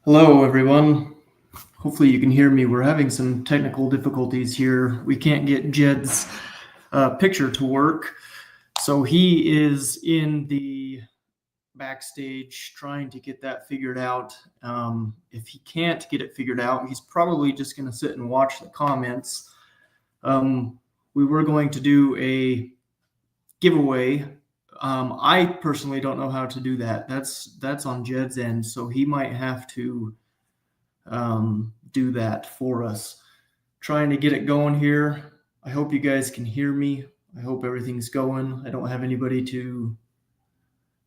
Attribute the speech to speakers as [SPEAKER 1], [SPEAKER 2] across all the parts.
[SPEAKER 1] Hello, everyone. Hopefully you can hear me. We're having some technical difficulties here. We can't get Jed's picture to work. So he is in the backstage trying to get that figured out. If he can't get it figured out, he's probably just going to sit and watch the comments. We were going to do a giveaway. I personally don't know how to do that. That's on Jed's end, so he might have to do that for us. Trying to get it going here. I hope you guys can hear me. I hope everything's going. I don't have anybody to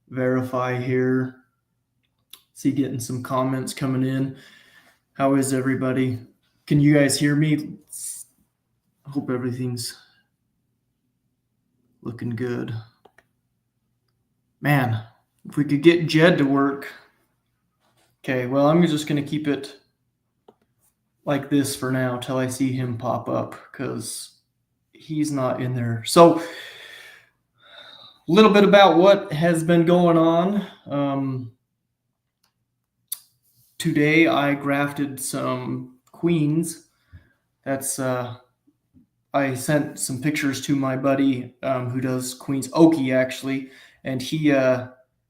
[SPEAKER 1] verify here. See, getting some comments coming in. How is everybody? Can you guys hear me? I hope everything's looking good. Man, if we could get Jed to work. Okay, well, I'm just going to keep it like this for now till I see him pop up because he's not in there. So a little bit about what has been going on. Today I grafted some queens. That's I sent some pictures to my buddy who does queens, Oki actually, and he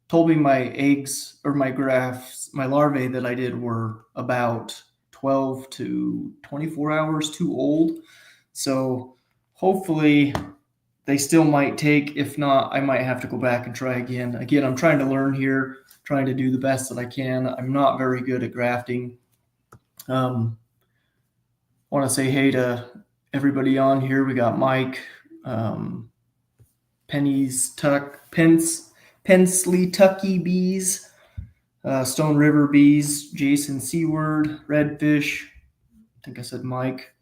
[SPEAKER 1] told me my eggs or my grafts, my larvae that I did were about 12 to 24 hours too old. So hopefully they still might take. If not, I might have to go back and try again. Again, I'm trying to learn here, trying to do the best that I can. I'm not very good at grafting. I want to say hey to everybody on here. We got Mike, Pensley Tucky Bees, Stone River Bees, Jason Seaward, Redfish. I think I said Mike.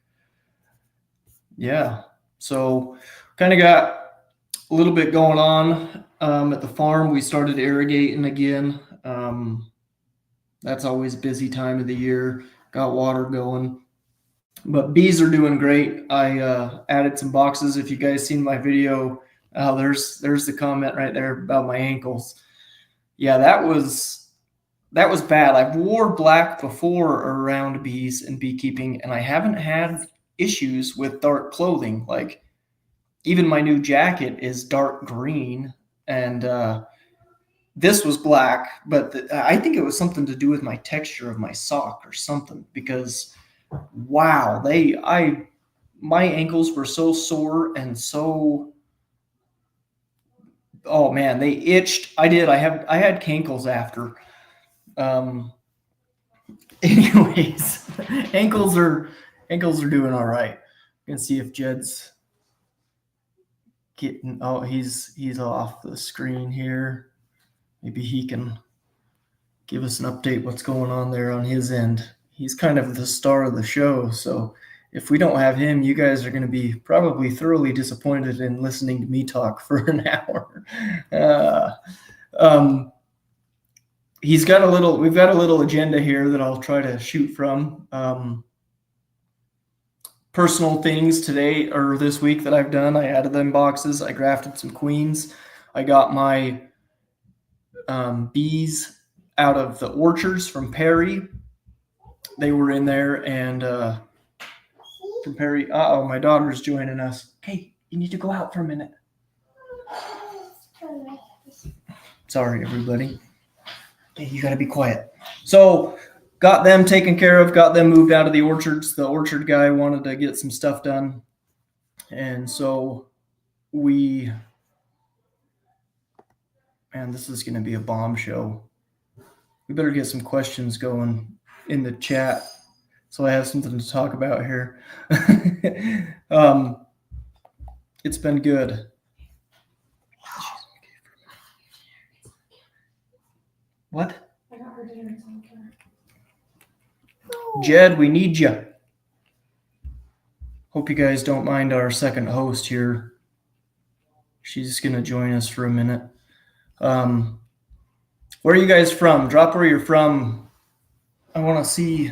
[SPEAKER 1] Yeah, so kind of got a little bit going on at the farm. We started irrigating again. That's always a busy time of the year. Got water going. But bees are doing great. I added some boxes. If you guys seen my video, there's the comment right there about my ankles. Yeah, that was bad. I've wore black before around bees and beekeeping, and I haven't had issues with dark clothing. Like even my new jacket is dark green, and this was black, but I think it was something to do with my texture of my sock or something, because wow, my ankles were so sore and so, oh man, they itched. I had cankles after. Anyways, ankles are doing all right. You can see if Jed's getting, oh, he's off the screen here. Maybe he can give us an update what's going on there on his end. He's kind of the star of the show, so if we don't have him, you guys are going to be probably thoroughly disappointed in listening to me talk for an hour. We've got a little agenda here that I'll try to shoot from. Personal things today or this week that I've done. I added them boxes. I grafted some queens. I got my bees out of the orchards from Perry. They were in there, and from Perry. Uh-oh, my daughter's joining us. Hey, you need to go out for a minute. Sorry, everybody. Okay, you gotta be quiet. So got them taken care of, got them moved out of the orchards. The orchard guy wanted to get some stuff done, and so man, this is gonna be a bomb show. We better get some questions going in the chat so I have something to talk about here. It's been good. What? I got her dinner. Jed, we need you. Hope you guys don't mind our second host here. She's going to join us for a minute. Where are you guys from? Drop where you're from. I want to see.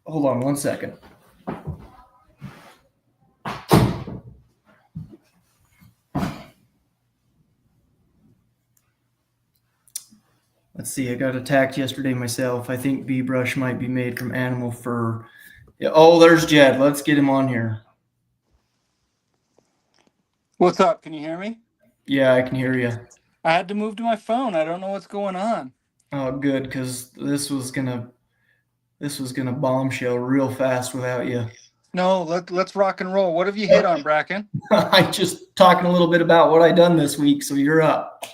[SPEAKER 1] Hold on one second. Let's see. I got attacked yesterday myself. I think bee brush might be made from animal fur. Yeah, oh, there's Jed. Let's get him on here.
[SPEAKER 2] What's up? Can you hear me?
[SPEAKER 1] Yeah, I can hear you.
[SPEAKER 2] I had to move to my phone. I don't know what's going on.
[SPEAKER 1] Oh, good, because this was gonna bombshell real fast without you.
[SPEAKER 2] No, let's rock and roll. What have you hit on, Bracken?
[SPEAKER 1] I just talking a little bit about what I done this week, so you're up.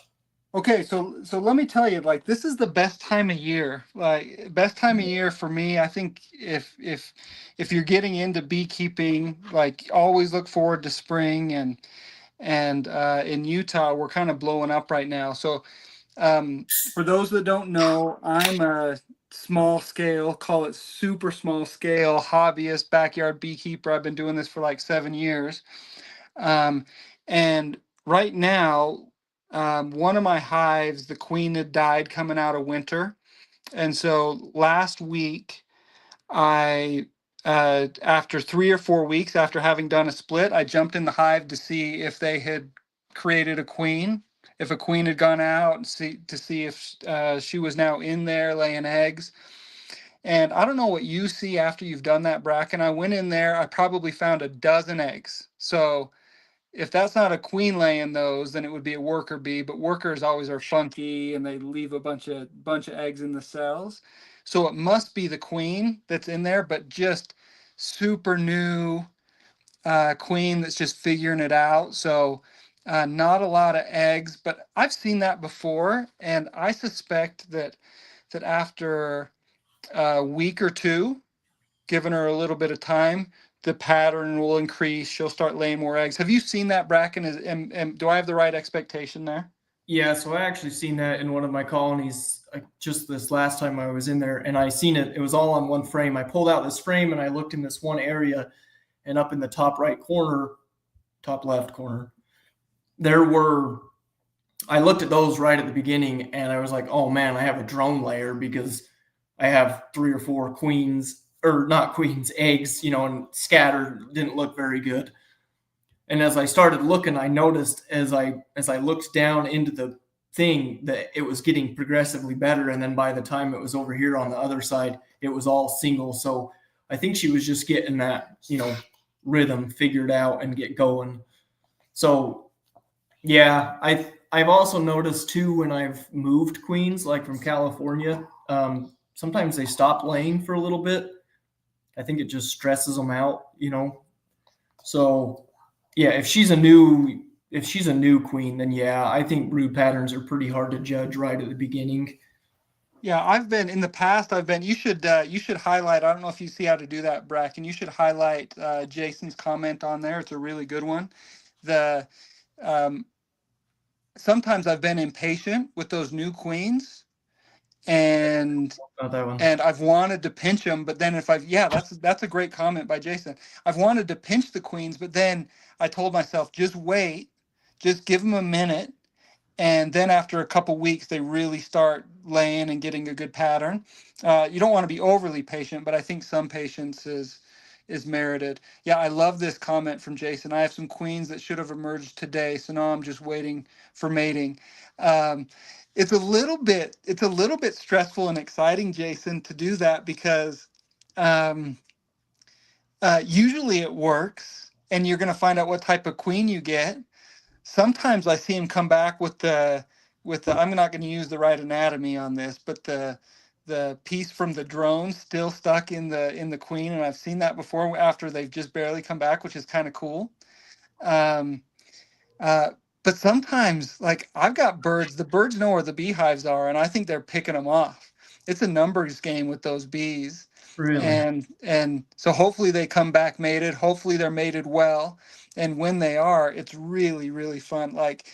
[SPEAKER 2] Okay, so let me tell you, like this is the best time of year. Like best time of year for me. I think if you're getting into beekeeping, like always look forward to spring and in Utah we're kind of blowing up right now. So for those that don't know, I'm a small scale, call it super small scale hobbyist backyard beekeeper. I've been doing this for like 7 years. Um, and right now, one of my hives, the queen had died coming out of winter. And so last week, I, after 3 or 4 weeks after having done a split, I jumped in the hive to see if they had created a queen, if a queen had gone out, and see if she was now in there laying eggs. And I don't know what you see after you've done that, Bracken. I went in there, I probably found a dozen eggs. So if that's not a queen laying those, then it would be a worker bee. But workers always are funky and they leave a bunch of eggs in the cells. So it must be the queen that's in there, but just super new queen that's just figuring it out. So not a lot of eggs, but I've seen that before, and I suspect that after a week or two, giving her a little bit of time, the pattern will increase. She'll start laying more eggs. Have you seen that, Bracken? And do I have the right expectation there?
[SPEAKER 1] Yeah, so I actually seen that in one of my colonies just this last time I was in there, and I seen it. It was all on one frame. I pulled out this frame and I looked in this one area, and up in the top right corner, top left corner, there were. I looked at those right at the beginning, and I was like, "Oh man, I have a drone layer because I have 3 or 4 queens, or not queens, eggs, and scattered. Didn't look very good." And as I started looking, I noticed as I looked down into the thing that it was getting progressively better. And then by the time it was over here on the other side, it was all single. So I think she was just getting that, rhythm figured out and get going. So yeah, I've also noticed too when I've moved queens, like from California, sometimes they stop laying for a little bit. I think it just stresses them out. So yeah, if she's a new queen, then yeah, I think brood patterns are pretty hard to judge right at the beginning.
[SPEAKER 2] Yeah, I've been in the past. You should highlight. I don't know if you see how to do that, Bracken. You should highlight Jason's comment on there. It's a really good one. The um, Sometimes I've been impatient with those new queens, and
[SPEAKER 1] Not that one.
[SPEAKER 2] and I've wanted to pinch them, but then if I've yeah, that's a great comment by Jason. I've wanted to pinch the queens, but then I told myself just wait, just give them a minute, and then after a couple weeks they really start laying and getting a good pattern. You don't want to be overly patient, but I think some patience is merited. Yeah, I love this comment from Jason. I have some queens that should have emerged today, so now I'm just waiting for mating. um, it's a little bit stressful and exciting, Jason, to do that because um, usually it works and you're going to find out what type of queen you get. Sometimes I see him come back with the I'm not going to use the right anatomy on this, but the piece from the drone still stuck in the queen, and I've seen that before after they've just barely come back, which is kind of cool. Um, uh, but sometimes, like I've got birds, the birds know where the beehives are, and I think they're picking them off. It's a numbers game with those bees,
[SPEAKER 1] Really?
[SPEAKER 2] and so hopefully they come back mated. Hopefully they're mated well, and when they are, it's really really fun. Like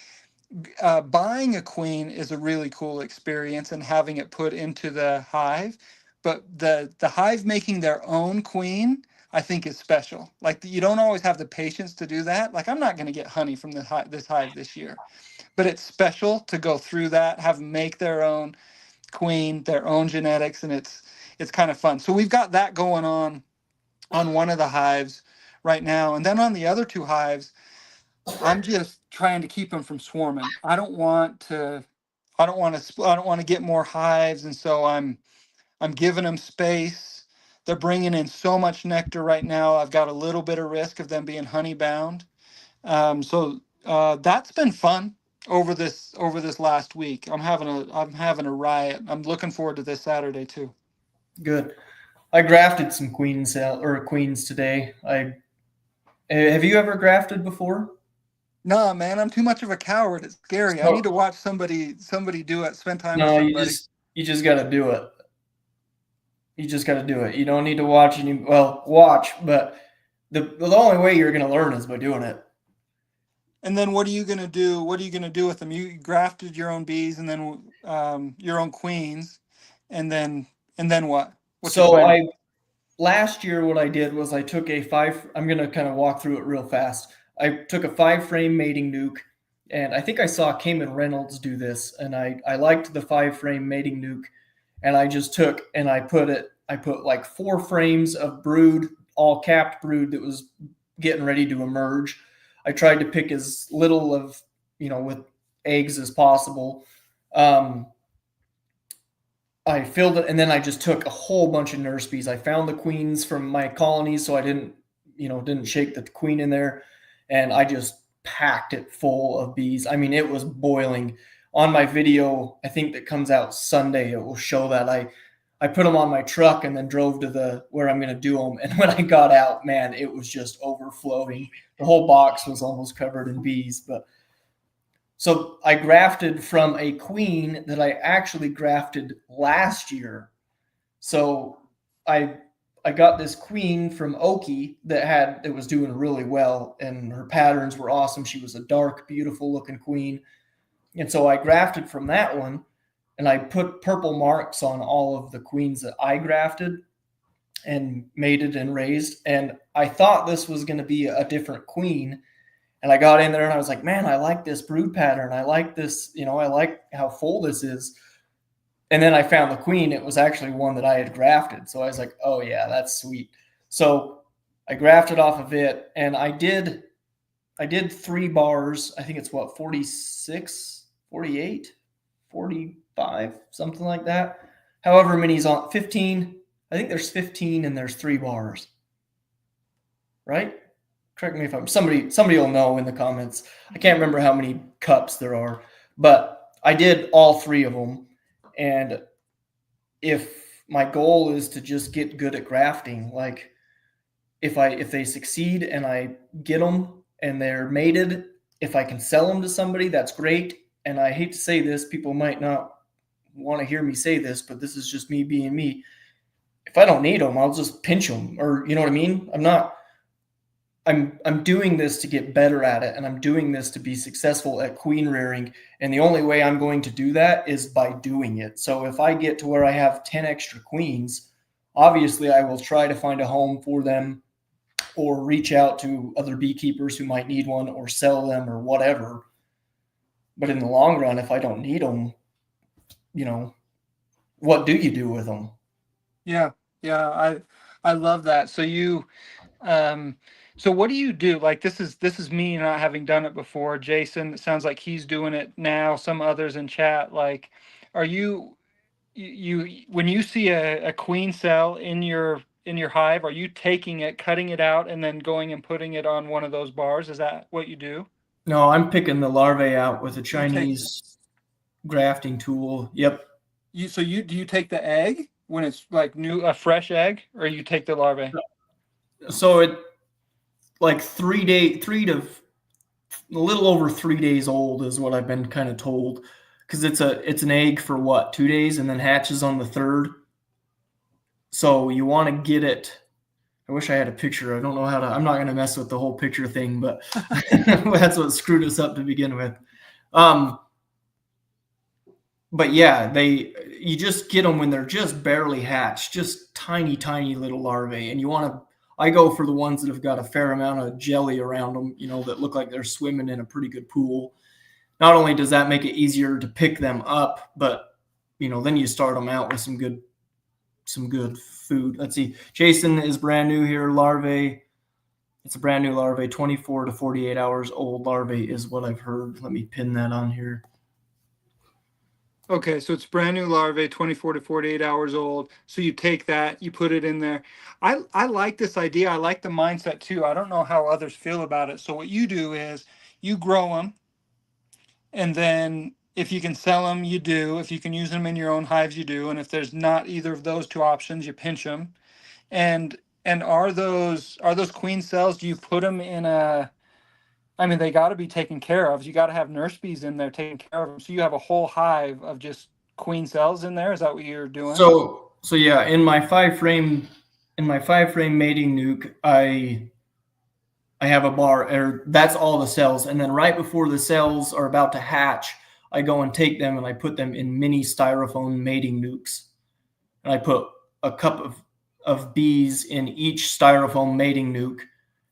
[SPEAKER 2] buying a queen is a really cool experience and having it put into the hive, but the hive making their own queen I think is special. Like you don't always have the patience to do that. Like I'm not going to get honey from this hive this year, but it's special to go through that, have them make their own queen, their own genetics, and it's kind of fun. So we've got that going on one of the hives right now, and then on the other two hives I'm just trying to keep them from swarming. I don't want to I don't want to get more hives, and so I'm giving them space. They're bringing in so much nectar right now. I've got a little bit of risk of them being honey bound. That's been fun over this last week. I'm having a riot. I'm looking forward to this Saturday too.
[SPEAKER 1] Good. I grafted some queens today. Have you ever grafted before?
[SPEAKER 2] No, man, I'm too much of a coward. It's scary. I need to
[SPEAKER 1] So
[SPEAKER 2] watch somebody do it. Spend time with
[SPEAKER 1] no,
[SPEAKER 2] somebody.
[SPEAKER 1] you just got to do it. You just got to do it. You don't need to watch any. Well, watch, but the only way you're going to learn is by doing it.
[SPEAKER 2] And then what are you gonna do? What are you gonna do with them? You grafted your own bees and then your own queens, and then what? What's your
[SPEAKER 1] So
[SPEAKER 2] plan?
[SPEAKER 1] last year what I did was I took a five. I'm going to kind of walk through it real fast. I took a 5-frame mating nuke, and I think I saw Cayman Reynolds do this, and I liked the 5-frame mating nuke, and I just took and I put like 4 frames of brood, all capped brood that was getting ready to emerge. I tried to pick as little of, with eggs as possible. Um, I filled it, and then I just took a whole bunch of nurse bees. I found the queens from my colonies, so I didn't shake the queen in there, and I just packed it full of bees. I mean, it was boiling. On my video, I think that comes out Sunday, it will show that I put them on my truck and then drove to the where I'm going to do them. And when I got out, man, it was just overflowing. The whole box was almost covered in bees. But so I grafted from a queen that I actually grafted last year. So I I got this queen from Oki that was doing really well, and her patterns were awesome. She was a dark, beautiful looking queen, and so I grafted from that one, and I put purple marks on all of the queens that I grafted and mated and raised. And I thought this was going to be a different queen. And I got in there and I was like, man, I like this brood pattern. I like this, I like how full this is. And then I found the queen. It was actually one that I had grafted. So I was like, oh, yeah, that's sweet. So I grafted off of it, and I did 3 bars. I think it's 46, 48, 45, something like that. However many's on 15. I think there's 15 and there's 3 bars. Right? Correct me if I'm somebody will know in the comments. I can't remember how many cups there are, but I did all 3 of them. And if my goal is to just get good at grafting, like if they succeed and I get them and they're mated, if I can sell them to somebody, that's great. And I hate to say this, people might not want to hear me say this, but this is just me being me. If I don't need them, I'll just pinch them, or you know what I mean? I'm doing this to get better at it, and I'm doing this to be successful at queen rearing, and the only way I'm going to do that is by doing it. So if I get to where I have 10 extra queens, obviously I will try to find a home for them or reach out to other beekeepers who might need one or sell them or whatever. But in the long run, if I don't need them, what do you do with them?
[SPEAKER 2] Yeah, yeah, I love that. Um, so what do you do? Like this is me not having done it before. Jason, it sounds like he's doing it now. Some others in chat, like, are you when you see a queen cell in your hive, are you taking it, cutting it out, and then going and putting it on one of those bars? Is that what you do?
[SPEAKER 1] No, I'm picking the larvae out with a
[SPEAKER 2] You take
[SPEAKER 1] Chinese grafting tool. Yep.
[SPEAKER 2] you do you take the egg when it's like a fresh egg, or you take the larvae?
[SPEAKER 1] So it like 3 to a little over 3 days old is what I've been kind of told, because it's an egg for what, 2 days, and then hatches on the third. So you want to get it. I wish I had a picture. I don't know how to. I'm not going to mess with the whole picture thing, but that's what screwed us up to begin with. But yeah, you just get them when they're just barely hatched, just tiny, tiny little larvae, and you want to. I go for the ones that have got a fair amount of jelly around them, that look like they're swimming in a pretty good pool. Not only does that make it easier to pick them up, but then you start them out with some good food. Let's see. Jason is brand new here. Larvae. It's a brand new larvae, 24 to 48 hours old larvae is what I've heard. Let me pin that on here.
[SPEAKER 2] Okay, so it's brand new larvae, 24 to 48 hours old. So you take that, you put it in there. I like this idea. I like the mindset too. I don't know how others feel about it. So what you do is you grow them, and then if you can sell them, you do. If you can use them in your own hives, you do. And if there's not either of those two options, you pinch them. And are those queen cells? Do you put them in a? I mean, they got to be taken care of. You got to have nurse bees in there taking care of them. So you have a whole hive of just queen cells in there. Is that what you're doing?
[SPEAKER 1] So yeah, in my 5 frame mating nuke, I have a bar, or that's all the cells, and then right before the cells are about to hatch, I go and take them and I put them in mini styrofoam mating nukes, and I put a cup of bees in each styrofoam mating nuke,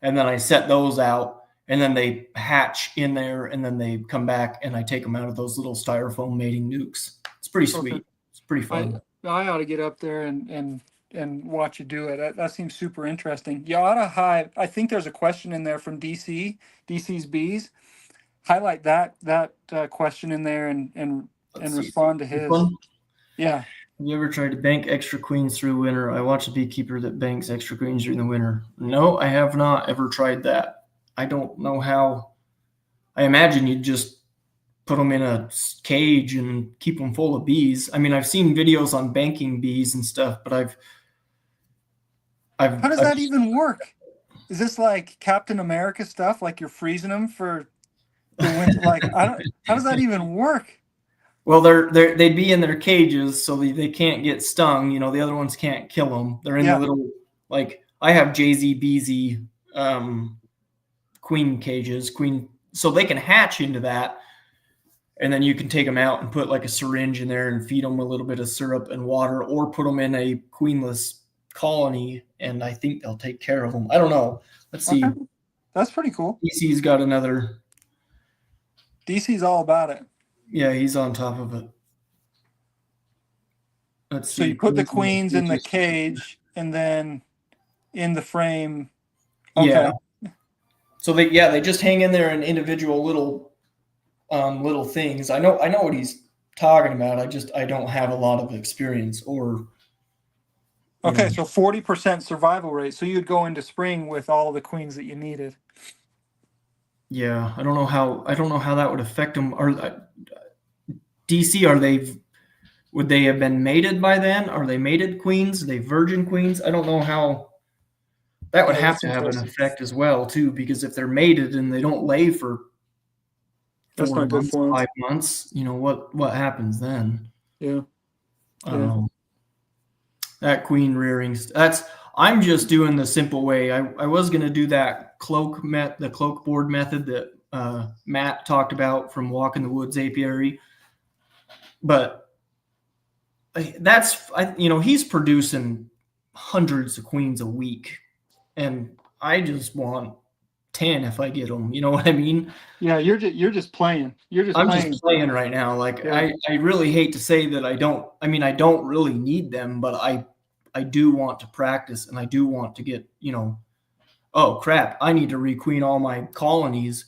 [SPEAKER 1] and then I set those out, and then they hatch in there, and then they come back, and I take them out of those little styrofoam mating nukes. It's pretty
[SPEAKER 2] Okay.
[SPEAKER 1] sweet. It's pretty
[SPEAKER 2] I
[SPEAKER 1] fun.
[SPEAKER 2] I ought to get up there and watch you do it. That seems super interesting. You ought to hive. I think there's a question in there from DC's bees. Highlight that question in there
[SPEAKER 1] Let's
[SPEAKER 2] and
[SPEAKER 1] see.
[SPEAKER 2] respond to
[SPEAKER 1] This
[SPEAKER 2] his.
[SPEAKER 1] one.
[SPEAKER 2] Yeah.
[SPEAKER 1] Have you ever tried to bank extra queens through winter? I watch a beekeeper that banks extra queens during the winter. No, I have not ever tried that. I don't know how. I imagine you'd just put them in a cage and keep them full of bees. I mean, I've seen videos on banking bees and stuff, but
[SPEAKER 2] How does
[SPEAKER 1] I've
[SPEAKER 2] that even work? Is this like Captain America stuff? Like you're freezing them for the winter? Like I don't. How does that even work?
[SPEAKER 1] well, they'd be in their cages, so they can't get stung. You know, the other ones can't kill them. They're in the
[SPEAKER 2] Yeah.
[SPEAKER 1] little, like, I have JZ um, queen cages, so they can hatch into that, and then you can take them out and put like a syringe in there and feed them a little bit of syrup and water, or put them in a queenless colony, and I think they'll take care of them. I don't know. Let's
[SPEAKER 2] Okay.
[SPEAKER 1] see.
[SPEAKER 2] That's pretty cool.
[SPEAKER 1] DC's got another.
[SPEAKER 2] DC's all about it.
[SPEAKER 1] Yeah, he's on top of it. Let's
[SPEAKER 2] So you
[SPEAKER 1] see.
[SPEAKER 2] put the
[SPEAKER 1] Queens in the
[SPEAKER 2] queens in the
[SPEAKER 1] cages.
[SPEAKER 2] cage and then in the frame.
[SPEAKER 1] Yeah.
[SPEAKER 2] Okay.
[SPEAKER 1] So they just hang in there in individual little things. I know what he's talking about. I don't have a lot of experience, or you
[SPEAKER 2] Okay,
[SPEAKER 1] know.
[SPEAKER 2] so 40% survival rate. So you'd go into spring with all the queens that you needed.
[SPEAKER 1] Yeah, I don't know how that would affect them. Or DC, would they have been mated by then? Are they mated queens? Are they virgin queens? I don't know how that would
[SPEAKER 2] Yeah,
[SPEAKER 1] have
[SPEAKER 2] that's
[SPEAKER 1] to have an
[SPEAKER 2] interesting.
[SPEAKER 1] effect as well too, because if they're mated and they don't lay for
[SPEAKER 2] That's
[SPEAKER 1] four
[SPEAKER 2] not good
[SPEAKER 1] months,
[SPEAKER 2] for them.
[SPEAKER 1] 5 months, you know what happens then?
[SPEAKER 2] Yeah,
[SPEAKER 1] I don't
[SPEAKER 2] yeah.
[SPEAKER 1] know. That queen rearing. That's I'm just doing the simple way. I was gonna do that the cloak board method that Matt talked about from Walk in the Woods apiary, but he's producing hundreds of queens a week, and I just want 10 if I get them. You know what I mean?
[SPEAKER 2] Yeah, you're just playing. You're just
[SPEAKER 1] I'm just
[SPEAKER 2] playing.
[SPEAKER 1] playing right now. Like
[SPEAKER 2] Yeah,
[SPEAKER 1] I really hate to say that I don't. I mean, I don't really need them, but I do want to practice, and I do want to get. Oh crap! I need to requeen all my colonies.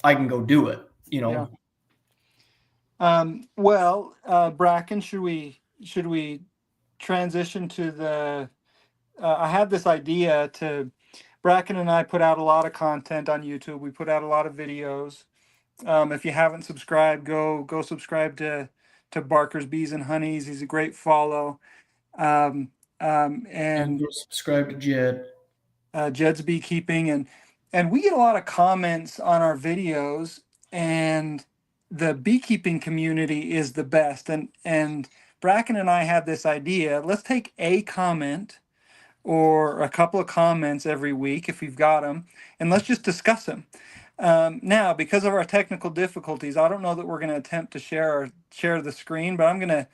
[SPEAKER 1] I can go do it.
[SPEAKER 2] yeah. Well, Bracken, should we transition to the? I had this idea to. Bracken and I put out a lot of content on YouTube. We put out a lot of videos. If you haven't subscribed, go subscribe to Barker's Bees and Honeys. He's a great follow. Um,
[SPEAKER 1] And
[SPEAKER 2] and
[SPEAKER 1] go subscribe to Jed.
[SPEAKER 2] Jed's Beekeeping, and we get a lot of comments on our videos, and the beekeeping community is the best. And Bracken and I had this idea. Let's take a comment or a couple of comments every week if we've got them, and let's just discuss them. Now, because of our technical difficulties, I don't know that we're going to attempt to share the screen, but I'm gonna,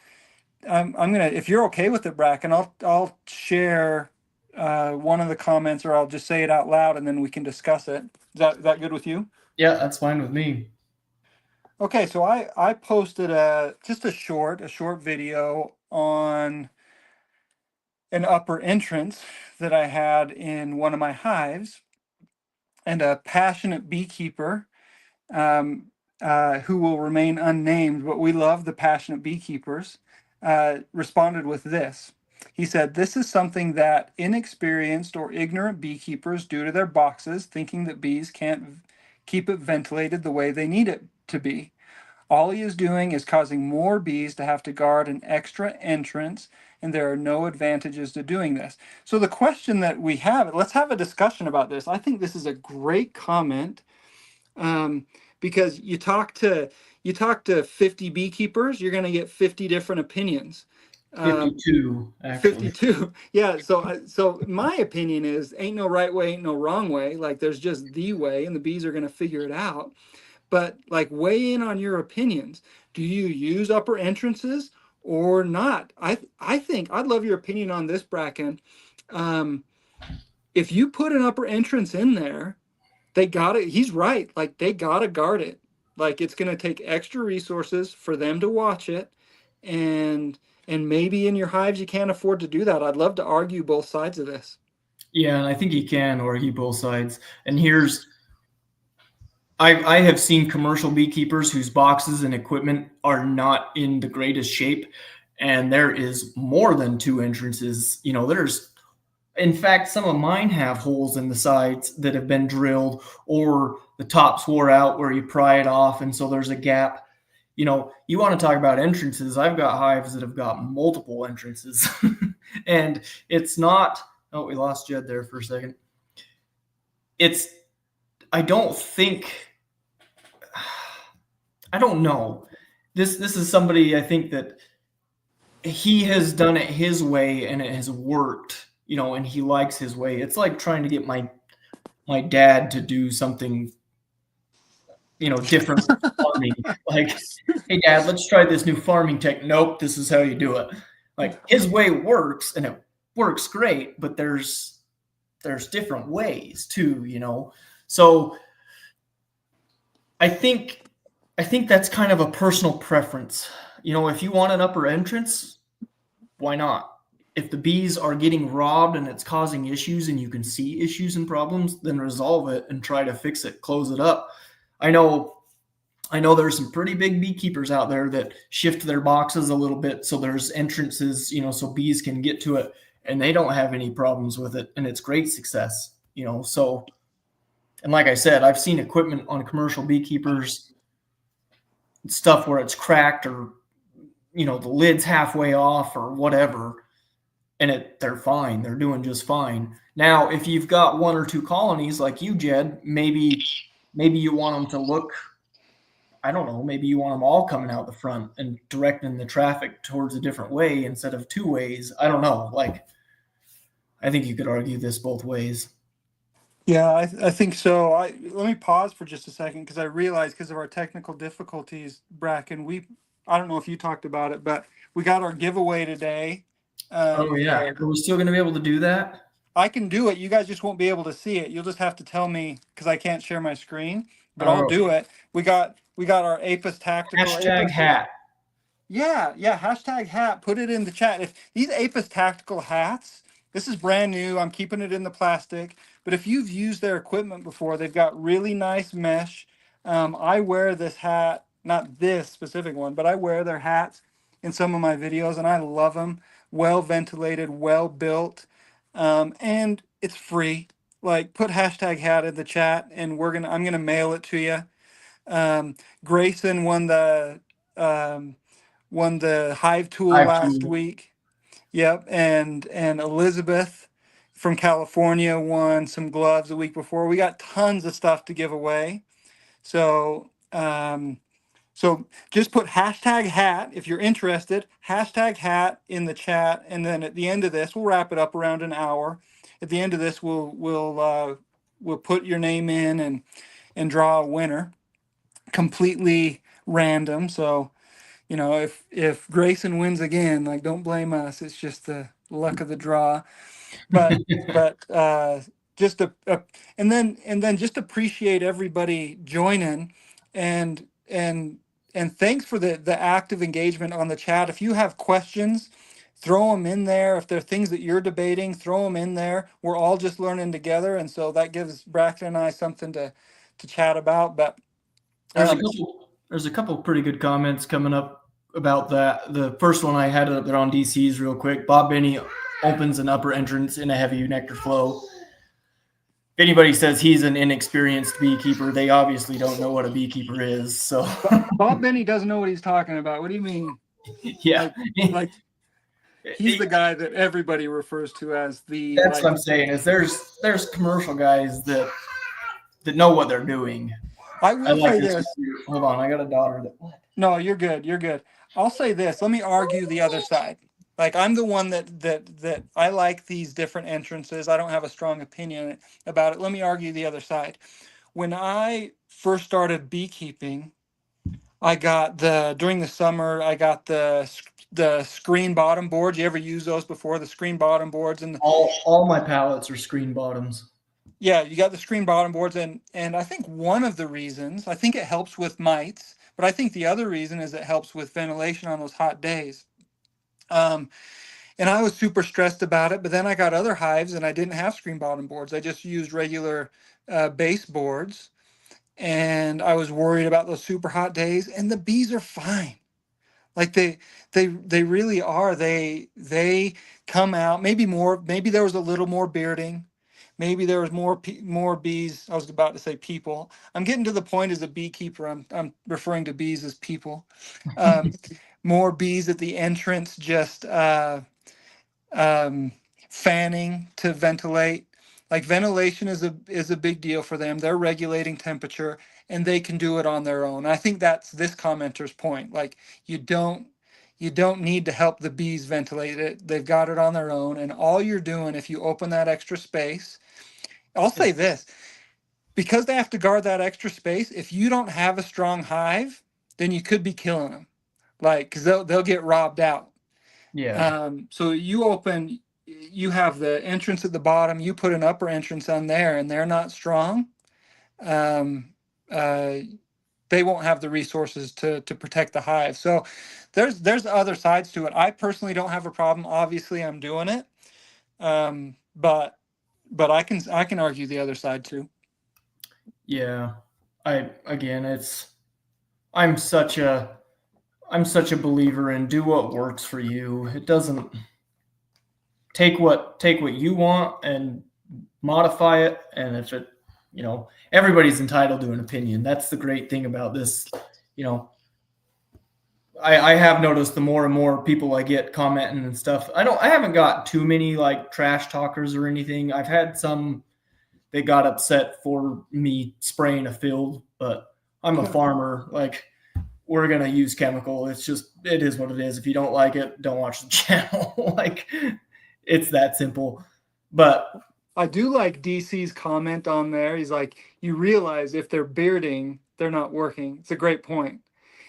[SPEAKER 2] if you're okay with it, Bracken, I'll share one of the comments, or I'll just say it out loud, and then we can discuss it. Is that good with you?
[SPEAKER 1] Yeah, that's fine with me.
[SPEAKER 2] Okay, so I posted a short video on an upper entrance that I had in one of my hives, and a passionate beekeeper. who will remain unnamed, but we love the passionate beekeepers, responded with this. He said, "This is something that inexperienced or ignorant beekeepers do to their boxes, thinking that bees can't keep it ventilated the way they need it to be. All he is doing is causing more bees to have to guard an extra entrance, and there are no advantages to doing this." So the question that we have, let's have a discussion about this. I think this is a great comment, um, because you talk to 50 beekeepers, you're going to get 50 different opinions.
[SPEAKER 1] 52, actually.
[SPEAKER 2] 52. Yeah. So my opinion is ain't no right way, ain't no wrong way. Like there's just the way, and the bees are going to figure it out. But like weigh in on your opinions. Do you use upper entrances or not? I think I'd love your opinion on this, Bracken. Um, if you put an upper entrance in there, they got it. He's right. Like they got to guard it. Like it's going to take extra resources for them to watch it, and maybe in your hives you can't afford to do that. I'd love to argue both sides of this.
[SPEAKER 1] Yeah, and I think you can argue both sides. And I have seen commercial beekeepers whose boxes and equipment are not in the greatest shape, and there is more than two entrances. In fact, some of mine have holes in the sides that have been drilled, or the tops wore out where you pry it off, and so there's a gap. You want to talk about entrances. I've got hives that have got multiple entrances, and it's not. Oh, we lost Jed there for a second. It's. I don't think. I don't know. This is somebody I think that he has done it his way and it has worked, and he likes his way. It's like trying to get my dad to do something, different from farming. Like, hey dad, let's try this new farming tech. Nope, this is how you do it. Like his way works and it works great, but there's different ways too. So I think that's kind of a personal preference. If you want an upper entrance, why not? If the bees are getting robbed and it's causing issues and you can see issues and problems, then resolve it and try to fix it, close it up. I know there's some pretty big beekeepers out there that shift their boxes a little bit so there's entrances, so bees can get to it, and they don't have any problems with it, and it's great success. So, and like I said, I've seen equipment on commercial beekeepers, stuff where it's cracked or the lid's halfway off or whatever, and they're fine. They're doing just fine. Now, if you've got one or two colonies like you, Jed, maybe you want them to look, I don't know, maybe you want them all coming out the front and directing the traffic towards a different way instead of two ways. I don't know. Like, I think you could argue this both ways.
[SPEAKER 2] Yeah, I think so. Let me pause for just a second because I realized because of our technical difficulties, Bracken, I don't know if you talked about it, but we got our giveaway today.
[SPEAKER 1] Oh yeah, are we still going to be able to do that?
[SPEAKER 2] I can do it. You guys just won't be able to see it. You'll just have to tell me because I can't share my screen, but I'll do it. We got our Apis tactical
[SPEAKER 1] #hat.
[SPEAKER 2] Yeah, #hat. Put it in the chat. If these Apis tactical hats, this is brand new. I'm keeping it in the plastic. But if you've used their equipment before, they've got really nice mesh. I wear this hat, not this specific one, but I wear their hats in some of my videos, and I love them. Well ventilated, well built, and it's free. Like put #hat in the chat, and I'm gonna mail it to you. Grayson won the Hive tool last week. Yep, and Elizabeth from California won some gloves the week before. We got tons of stuff to give away. So so just put #hat if you're interested, #hat in the chat, and then at the end of this, we'll wrap it up around an hour. At the end of this, we'll put your name in and draw a winner, completely random. So if Grayson wins again, like don't blame us. It's just the luck of the draw. But just and then just appreciate everybody joining, and thanks for the active engagement on the chat. If you have questions, throw them in there. If there are things that you're debating, throw them in there. We're all just learning together, and so that gives Braxton and I something to chat about. But
[SPEAKER 1] There's a There's a couple of pretty good comments coming up about that. The first one I had up there on DC's real quick. Bob Benny opens an upper entrance in a heavy nectar flow. If anybody says he's an inexperienced beekeeper, they obviously don't know what a beekeeper is. So
[SPEAKER 2] Bob Benny doesn't know what he's talking about. What do you mean?
[SPEAKER 1] yeah,
[SPEAKER 2] Like he's the guy that everybody refers to as the.
[SPEAKER 1] That's what I'm saying. Is there's commercial guys that know what they're doing.
[SPEAKER 2] I will say this.
[SPEAKER 1] Hold on, I got a daughter that. What?
[SPEAKER 2] No, you're good. You're good. I'll say this. Let me argue the other side. Like I'm the one that I like these different entrances. I don't have a strong opinion about it. Let me argue the other side. When I first started beekeeping, I got during the summer, I got the screen bottom boards. You ever use those before? The screen bottom boards and
[SPEAKER 1] all my pallets are screen bottoms.
[SPEAKER 2] Yeah, you got the screen bottom boards, and I think one of the reasons, I think it helps with mites, but I think the other reason is it helps with ventilation on those hot days. And I was super stressed about it, but then I got other hives and I didn't have screen bottom boards. I just used regular base boards, and I was worried about those super hot days, and the bees are fine. Like they really are. They come out, maybe there was a little more bearding. Maybe there was more bees. I was about to say people. I'm getting to the point as a beekeeper. I'm referring to bees as people. Um, more bees at the entrance, just fanning to ventilate. Like ventilation is a big deal for them. They're regulating temperature and they can do it on their own. I think that's this commenter's point. Like you don't need to help the bees ventilate it. They've got it on their own. And all you're doing, if you open that extra space, I'll say this, because they have to guard that extra space, if you don't have a strong hive, then you could be killing them. Like, cause they'll get robbed out.
[SPEAKER 1] Yeah.
[SPEAKER 2] So you have the entrance at the bottom, you put an upper entrance on there and they're not strong. Um, uh, they won't have the resources to protect the hive. So there's other sides to it. I personally don't have a problem. Obviously I'm doing it. But I can argue the other side too.
[SPEAKER 1] Yeah. I'm such a believer in do what works for you. It doesn't take what you want and modify it, and if it, everybody's entitled to an opinion. That's the great thing about this. I have noticed the more and more people I get commenting and stuff. I haven't got too many like trash talkers or anything. I've had some that got upset for me spraying a field, but I'm a farmer. Like, we're going to use chemical. It is what it is. If you don't like it, don't watch the channel. Like, it's that simple. But
[SPEAKER 2] I do like DC's comment on there. He's like, you realize if they're bearding, they're not working. It's a great point.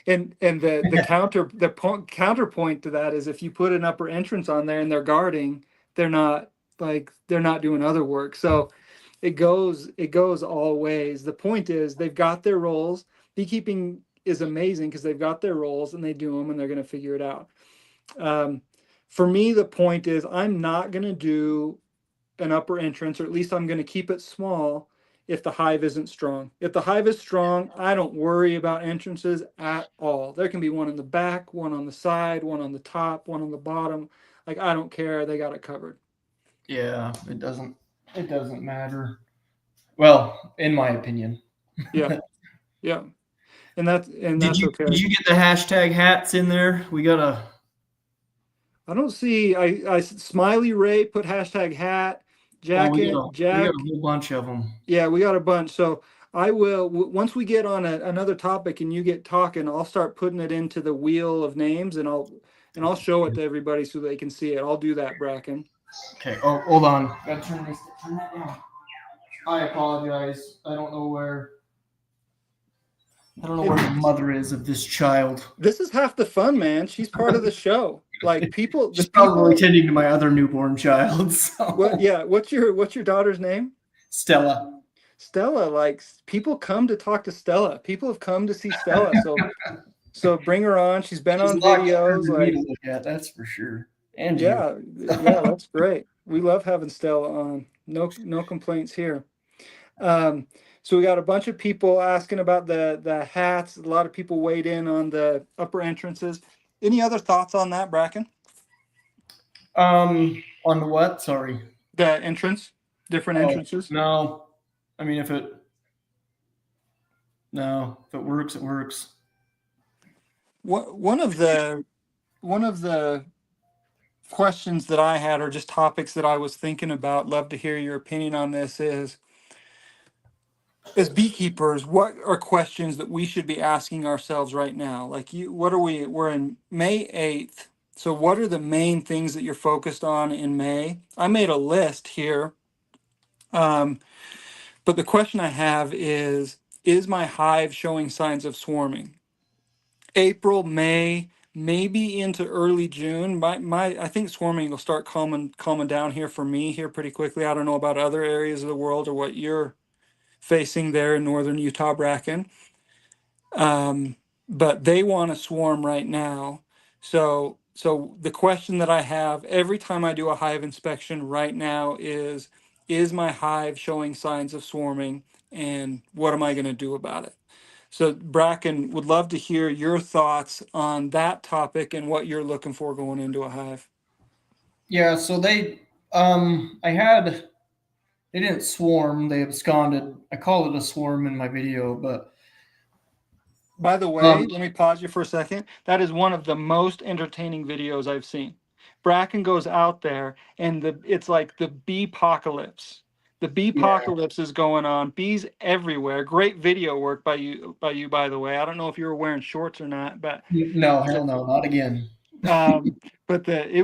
[SPEAKER 2] And the counterpoint to that is if you put an upper entrance on there and they're guarding, they're not doing other work. So it goes all ways. The point is they've got their roles. Beekeeping is amazing because they've got their roles and they do them and they're going to figure it out. For me, the point is I'm not going to do an upper entrance, or at least I'm going to keep it small if the hive isn't strong. If the hive is strong, I don't worry about entrances at all. There can be one in the back, one on the side, one on the top, one on the bottom. Like, I don't care. They got it covered.
[SPEAKER 1] Yeah, it doesn't matter. Well, in my opinion.
[SPEAKER 2] Yeah. Yeah. And that's okay.
[SPEAKER 1] Did you get the hashtag hats in there? We got
[SPEAKER 2] I don't see. I Smiley Ray put hashtag hat. Jacket.
[SPEAKER 1] we got a whole bunch of them.
[SPEAKER 2] Yeah, we got a bunch. So I will, once we get on another topic and you get talking, I'll start putting it into the wheel of names and I'll show it to everybody so they can see it. I'll do that, Bracken.
[SPEAKER 1] Okay. Oh, hold on. Gotta turn that down. I apologize. I don't know where the mother is of this child.
[SPEAKER 2] This is half the fun, man. She's part of the show. Like
[SPEAKER 1] She's probably tending to my other newborn child. So.
[SPEAKER 2] What's your daughter's name?
[SPEAKER 1] Stella.
[SPEAKER 2] Stella, like people come to talk to Stella. People have come to see Stella. So bring her on. She's been on videos.
[SPEAKER 1] Like, that's for sure. And
[SPEAKER 2] yeah, that's great. We love having Stella on. No complaints here. Um, so we got a bunch of people asking about the hats. A lot of people weighed in on the upper entrances. Any other thoughts on that, Bracken?
[SPEAKER 1] On what? Sorry.
[SPEAKER 2] The entrance, different
[SPEAKER 1] Oh,
[SPEAKER 2] entrances.
[SPEAKER 1] no. I mean, if it works, it works.
[SPEAKER 2] What one of the questions that I had, or just topics that I was thinking about, love to hear your opinion on this, is as beekeepers, what are questions that we should be asking ourselves right now? Like what are we're in May 8th. So what are the main things that you're focused on in May? I made a list here. Um, but the question I have is my hive showing signs of swarming? April, May, maybe into early June. I think swarming will start calming down here for me here pretty quickly. I don't know about other areas of the world or what you're facing there in northern Utah, Bracken. Um, but they want to swarm right now. So the question that I have every time I do a hive inspection right now is my hive showing signs of swarming, and what am I going to do about it? So Bracken, would love to hear your thoughts on that topic and what you're looking for going into a hive.
[SPEAKER 1] Yeah, so they didn't swarm, they absconded. I call it a swarm in my video, but,
[SPEAKER 2] By the way,
[SPEAKER 1] um,
[SPEAKER 2] let me pause you for a second. That is one of the most entertaining videos I've seen. Bracken goes out there and it's like the bee apocalypse. The bee
[SPEAKER 1] yeah,
[SPEAKER 2] apocalypse is going on. Bees everywhere. Great video work by the way. I don't know if you were wearing shorts or not, but
[SPEAKER 1] no, hell no, not again.
[SPEAKER 2] um but the it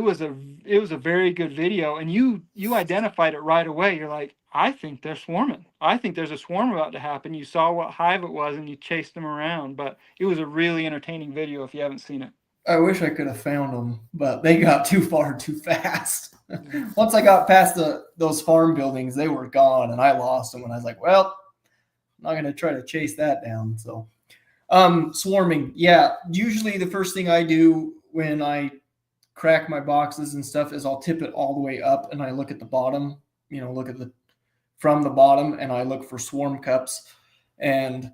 [SPEAKER 2] was a very good video, and you identified it right away. You're like, I think they're swarming. I think there's a swarm about to happen. You saw what hive it was and you chased them around, but it was a really entertaining video if you haven't seen it.
[SPEAKER 1] I wish I could have found them, but they got too far too fast.
[SPEAKER 2] Yeah.
[SPEAKER 1] Once I got past those farm buildings, they were gone, and I lost them. And I was like, well, I'm not gonna try to chase that down. So, swarming, yeah. Usually, the first thing I do when I crack my boxes and stuff is I'll tip it all the way up, and I look at the bottom. Look at the from the bottom, and I look for swarm cups, and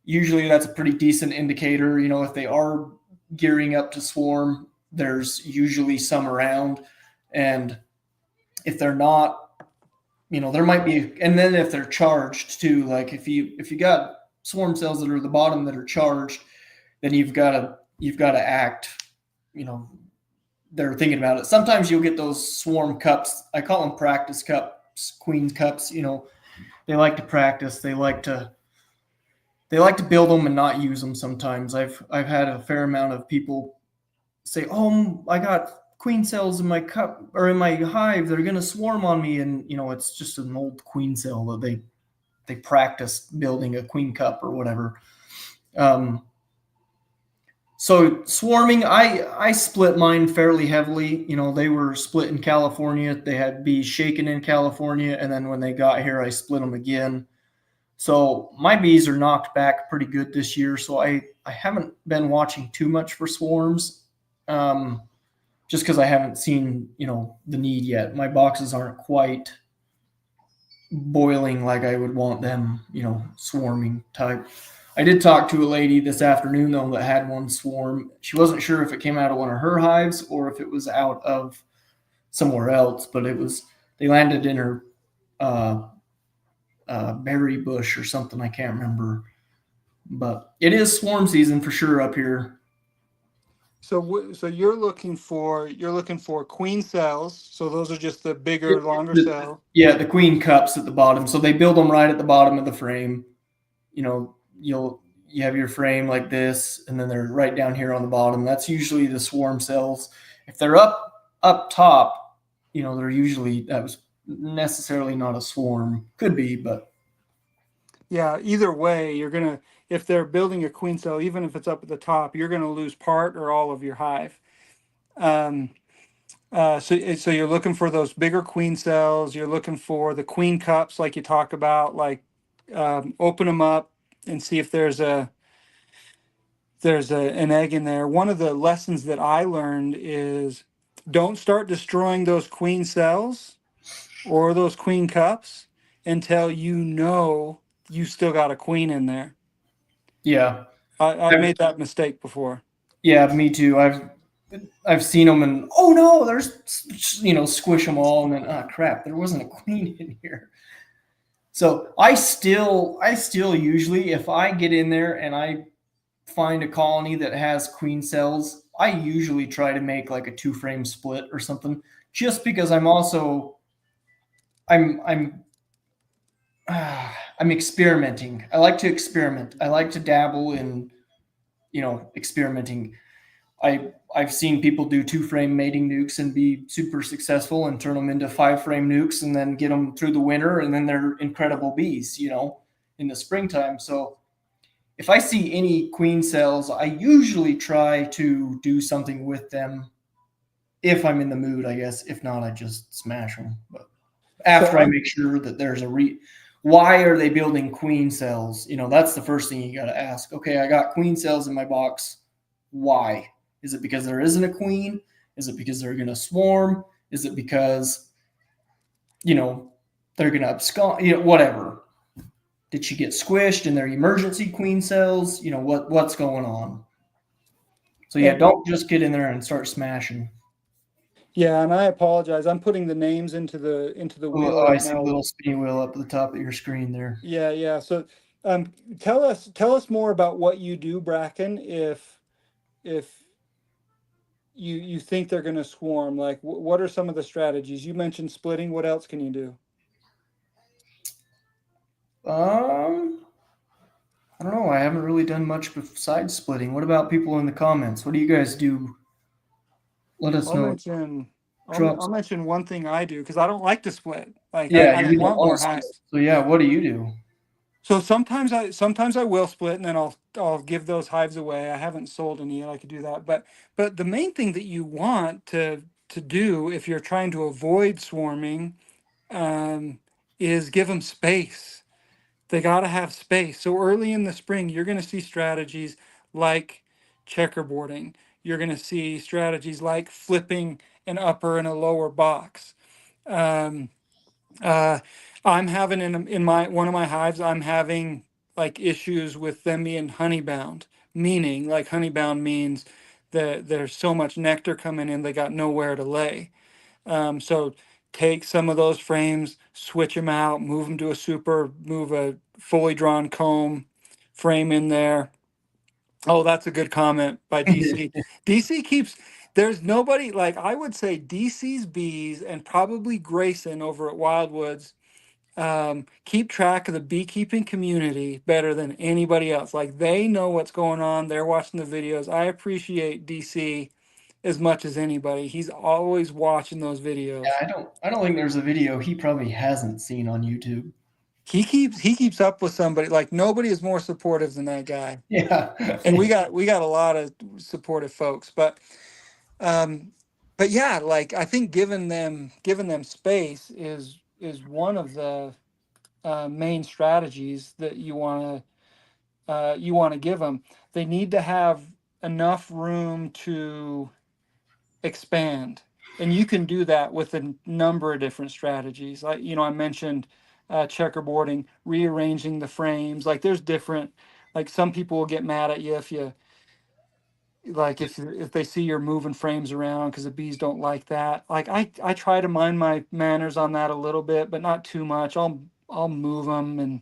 [SPEAKER 1] usually that's a pretty decent indicator. If they are gearing up to swarm, there's usually some around, and if they're not, there might be. And then if they're charged too, like if you got swarm cells that are at the bottom that are charged, then you've got to act. You know, they're thinking about it. Sometimes you'll get those swarm cups. I call them practice cups, queen's cups. They like to practice. They like to build them and not use them. Sometimes I've had a fair amount of people say, "Oh, I got queen cells in my cup or in my hive. They're going to swarm on me," and it's just an old queen cell that they practiced building a queen cup or whatever. Um, so swarming, I split mine fairly heavily. They were split in California. They had bees shaken in California, and then when they got here, I split them again. So my bees are knocked back pretty good this year. So I haven't been watching too much for swarms, just because I haven't seen the need yet. My boxes aren't quite boiling like I would want them, swarming type. I did talk to a lady this afternoon though that had one swarm. She wasn't sure if it came out of one of her hives or if it was out of somewhere else, but they landed in her uh, berry bush or something. I can't remember, but it is swarm season for sure up here.
[SPEAKER 2] So you're looking for queen cells. So those are just the
[SPEAKER 1] It,
[SPEAKER 2] bigger, longer
[SPEAKER 1] the,
[SPEAKER 2] cell.
[SPEAKER 1] yeah, the queen cups at the bottom. So they build them right at the bottom of the frame. You have your frame like this, and then they're right down here on the bottom. That's usually the swarm cells. If they're up top, they're usually that was necessarily not a swarm. Could be, but
[SPEAKER 2] Yeah, either way, if they're building a queen cell, even if it's up at the top, you're gonna lose part or all of your hive. Um, so you're looking for those bigger queen cells. You're looking for the queen cups, like you talk about, like open them up and see if an egg in there. One of the lessons that I learned is don't start destroying those queen cells or those queen cups until you know you still got a queen in there.
[SPEAKER 1] Yeah.
[SPEAKER 2] I've made that mistake before.
[SPEAKER 1] Yeah, me too. I've seen them and oh no, there's squish them all and then crap, there wasn't a queen in here. So I still usually if I get in there and I find a colony that has queen cells, I usually try to make like a 2 frame split or something just because I'm I'm experimenting. I like to experiment. I like to dabble in experimenting. I've seen people do 2 frame mating nukes and be super successful and turn them into 5 frame nukes and then get them through the winter and then they're incredible bees, in the springtime. So if I see any queen cells, I usually try to do something with them if I'm in the mood, I guess. If not, I just smash them. But
[SPEAKER 2] So
[SPEAKER 1] after I make sure that there's why are they building queen cells? That's the first thing you got to ask. Okay, I got queen cells in my box. Why? Is it because there isn't a queen? Is it because they're going to swarm? Is it because, they're going to abscond? Whatever. Did she get squished in their emergency queen cells? What's going on? So yeah,
[SPEAKER 2] and
[SPEAKER 1] don't just get in there and start smashing.
[SPEAKER 2] yeah, and I apologize. I'm putting the names into the
[SPEAKER 1] Oh,
[SPEAKER 2] wheel
[SPEAKER 1] I
[SPEAKER 2] right
[SPEAKER 1] see a
[SPEAKER 2] now.
[SPEAKER 1] little spinny wheel up at the top of your screen there.
[SPEAKER 2] Yeah, yeah. So tell us more about what you do, Bracken, if you think they're going to swarm. Like what are some of the strategies? You mentioned splitting. What else can you do?
[SPEAKER 1] I don't know. I haven't really done much besides splitting. What about people in the comments? What do you guys do? Let us
[SPEAKER 2] I'll
[SPEAKER 1] know.
[SPEAKER 2] mention
[SPEAKER 1] Drop.
[SPEAKER 2] I'll mention one thing I do because I don't like to split. Like
[SPEAKER 1] Yeah,
[SPEAKER 2] I
[SPEAKER 1] you
[SPEAKER 2] don't
[SPEAKER 1] don't
[SPEAKER 2] want
[SPEAKER 1] want
[SPEAKER 2] more
[SPEAKER 1] to split.
[SPEAKER 2] hives.
[SPEAKER 1] So yeah, what do you do?
[SPEAKER 2] So sometimes I will split and then I'll give those hives away. I haven't sold any yet. I could do that. But the main thing that you want to do if you're trying to avoid swarming um, is give them space. They got to have space. So early in the spring, you're going to see strategies like checkerboarding. You're going to see strategies like flipping an upper and a lower box. Um, uh, I'm having in my one of my hives, I'm having like issues with them being honey bound, meaning like honey bound means that there's so much nectar coming in, they got nowhere to lay. So take some of those frames, switch them out, move them to a super, move a fully drawn comb frame in there. Oh, that's a good comment by DC. DC keeps, there's nobody like, I would say DC's bees and probably Grayson over at Wildwoods keep track of the beekeeping community better than anybody else. Like they know what's going on. They're watching the videos. I appreciate DC as much as anybody. He's always watching those
[SPEAKER 1] Yeah,
[SPEAKER 2] videos.
[SPEAKER 1] I don't think there's a video he probably hasn't seen on YouTube.
[SPEAKER 2] He keeps up with somebody. Like nobody is more supportive than that guy.
[SPEAKER 1] Yeah.
[SPEAKER 2] And we got a lot of supportive folks, um but yeah, like I think giving them space is one of the main strategies that you want to give them. They need to have enough room to expand, and you can do that with a number of different strategies. Like I mentioned checkerboarding, rearranging the frames. Like there's different. Like some people will get mad at you if you like if they see you're moving frames around because the bees don't like that. Like I try to mind my manners on that a little bit, but not too much. I'll move them and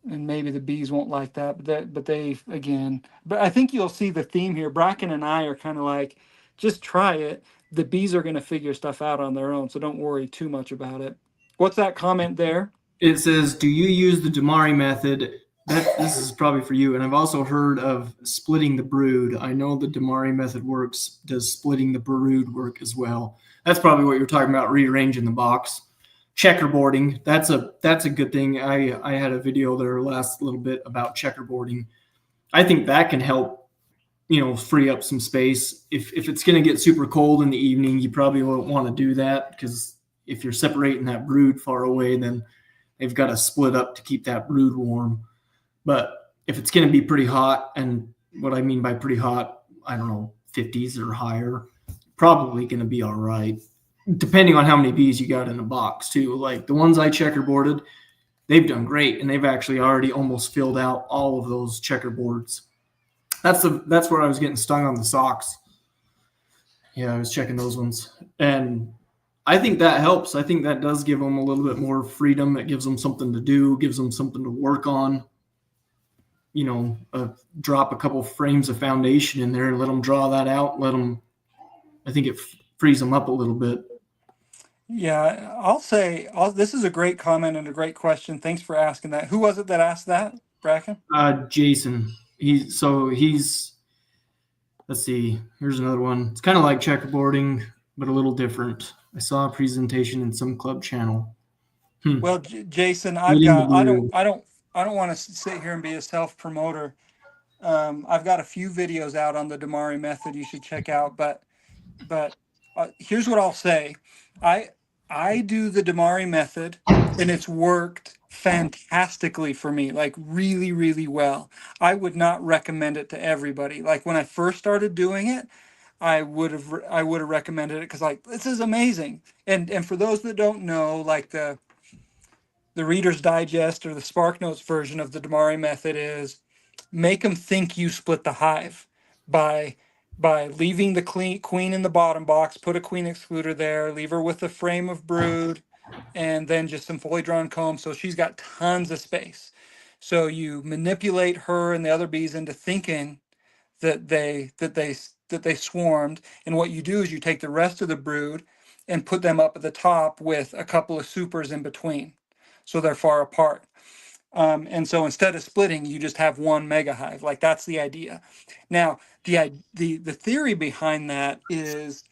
[SPEAKER 2] maybe the bees won't like that, but they again. But I think you'll see the theme here. Bracken and I are kind of like, just try it. The bees are going to figure stuff out on their own, so don't worry too much about it. What's that comment there?
[SPEAKER 1] It says, "Do you use the Damari method?" This is probably for you. And I've also heard of splitting the brood. I know the Damari method works. Does splitting the brood work as well? That's probably what you're talking about, rearranging the box. Checkerboarding. That's a good thing. I had a video there last little bit about checkerboarding. I think that can help, free up some space. If it's going to get super cold in the evening, you probably won't want to do that because if you're separating that brood far away, then they've got to split up to keep that brood warm. But if it's going to be pretty hot, and what I mean by pretty hot, I don't know, 50s or higher, probably going to be all right. Depending on how many bees you got in a box, too. Like the ones I checkerboarded, they've done great, and they've actually already almost filled out all of those checkerboards. That's where I was getting stung on the socks. Yeah, I was checking those ones, and I think that helps. I think that does give them a little bit more freedom. It gives them something to do, gives them something to work on. Drop a couple frames of foundation in there and let them draw that out. Let them. I think it frees them up a little bit.
[SPEAKER 2] Yeah, I'll say this is a great comment and a great question. Thanks for asking that. Who was it that asked that, Bracken?
[SPEAKER 1] Jason. He's. Let's see. Here's another one. It's kind of like checkerboarding, but a little different. I saw a presentation in some club channel.
[SPEAKER 2] Well, Jason,
[SPEAKER 1] Eating the blue.
[SPEAKER 2] I don't want to sit here and be a self promoter. I've got a few videos out on the Damari method you should check out, but here's what I'll say. I I do the Damari method, and it's worked fantastically for me, like really, really well. I would not recommend it to everybody. Like when I first started doing it, I would have recommended it because like this is amazing. And for those that don't know, like the Reader's Digest or the SparkNotes version of the Damari method is make them think you split the hive by leaving the queen in the bottom box, put a queen excluder there, leave her with a frame of brood, and then just some fully drawn comb. So she's got tons of space. So you manipulate her and the other bees into thinking that they swarmed. And what you do is you take the rest of the brood and put them up at the top with a couple of supers in between, so they're far apart. And so instead of splitting, you just have one mega hive. Like that's the idea. Now, the theory behind that is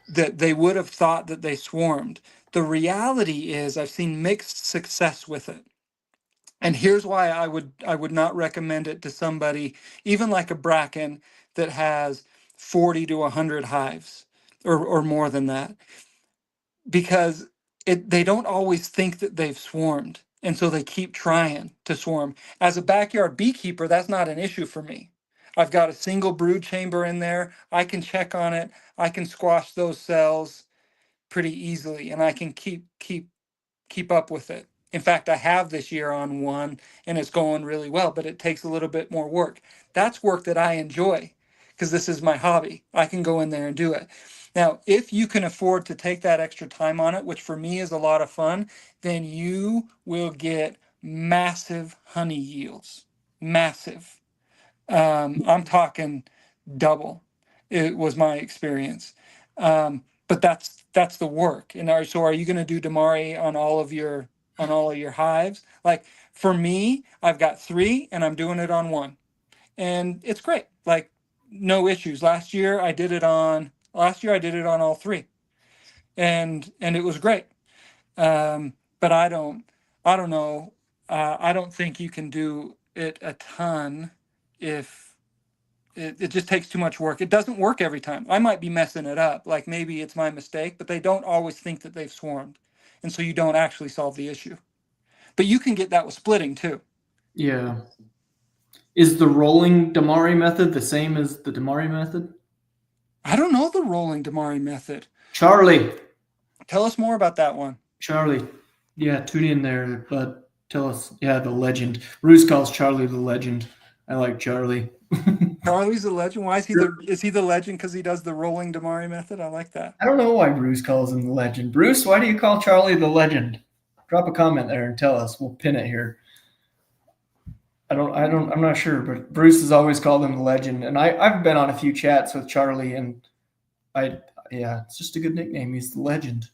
[SPEAKER 2] that they would have thought that they swarmed. The reality is I've seen mixed success with it. And here's why I would not recommend it to somebody, even like a Bracken that has 40 to 100 hives or more than that, because they don't always think that they've swarmed. And so they keep trying to swarm. As a backyard beekeeper, that's not an issue for me. I've got a single brood chamber in there. I can check on it. I can squash those cells pretty easily, and I can keep up with it. In fact, I have this year on one and it's going really well, but it takes a little bit more work. That's work that I enjoy because this is my hobby. I can go in there and do it. Now, if you can afford to take that extra time on it, which for me is a lot of fun, then you will get massive honey yields. Massive. I'm talking double. It was my experience. But that's the work. And are you going to do Damari on all of your hives? Like for me, I've got 3 and I'm doing it on 1. And it's great. Like no issues. Last year I did it on all 3. And it was great. But I don't know. I don't think you can do it a ton if it just takes too much work. It doesn't work every time. I might be messing it up. Like maybe it's my mistake, but they don't always think that they've swarmed. And so you don't actually solve the issue. But you can get that with splitting too.
[SPEAKER 1] Yeah. Is the rolling Damari method the same as the Damari method?
[SPEAKER 2] I don't know the rolling Damari method.
[SPEAKER 1] Charlie.
[SPEAKER 2] Tell us more about that one.
[SPEAKER 1] Charlie. Yeah, tune in there, but tell us. Yeah, the legend. Bruce calls Charlie the legend. I like Charlie.
[SPEAKER 2] Charlie's the legend. Why is he the legend because he does the rolling Damari method? I like that.
[SPEAKER 1] I don't know why Bruce calls him the legend. Bruce, why do you call Charlie the legend? Drop a comment there and tell us. We'll pin it here. I'm not sure, but Bruce has always called him the legend. And I've been on a few chats with Charlie, and yeah, it's just a good nickname. He's the legend.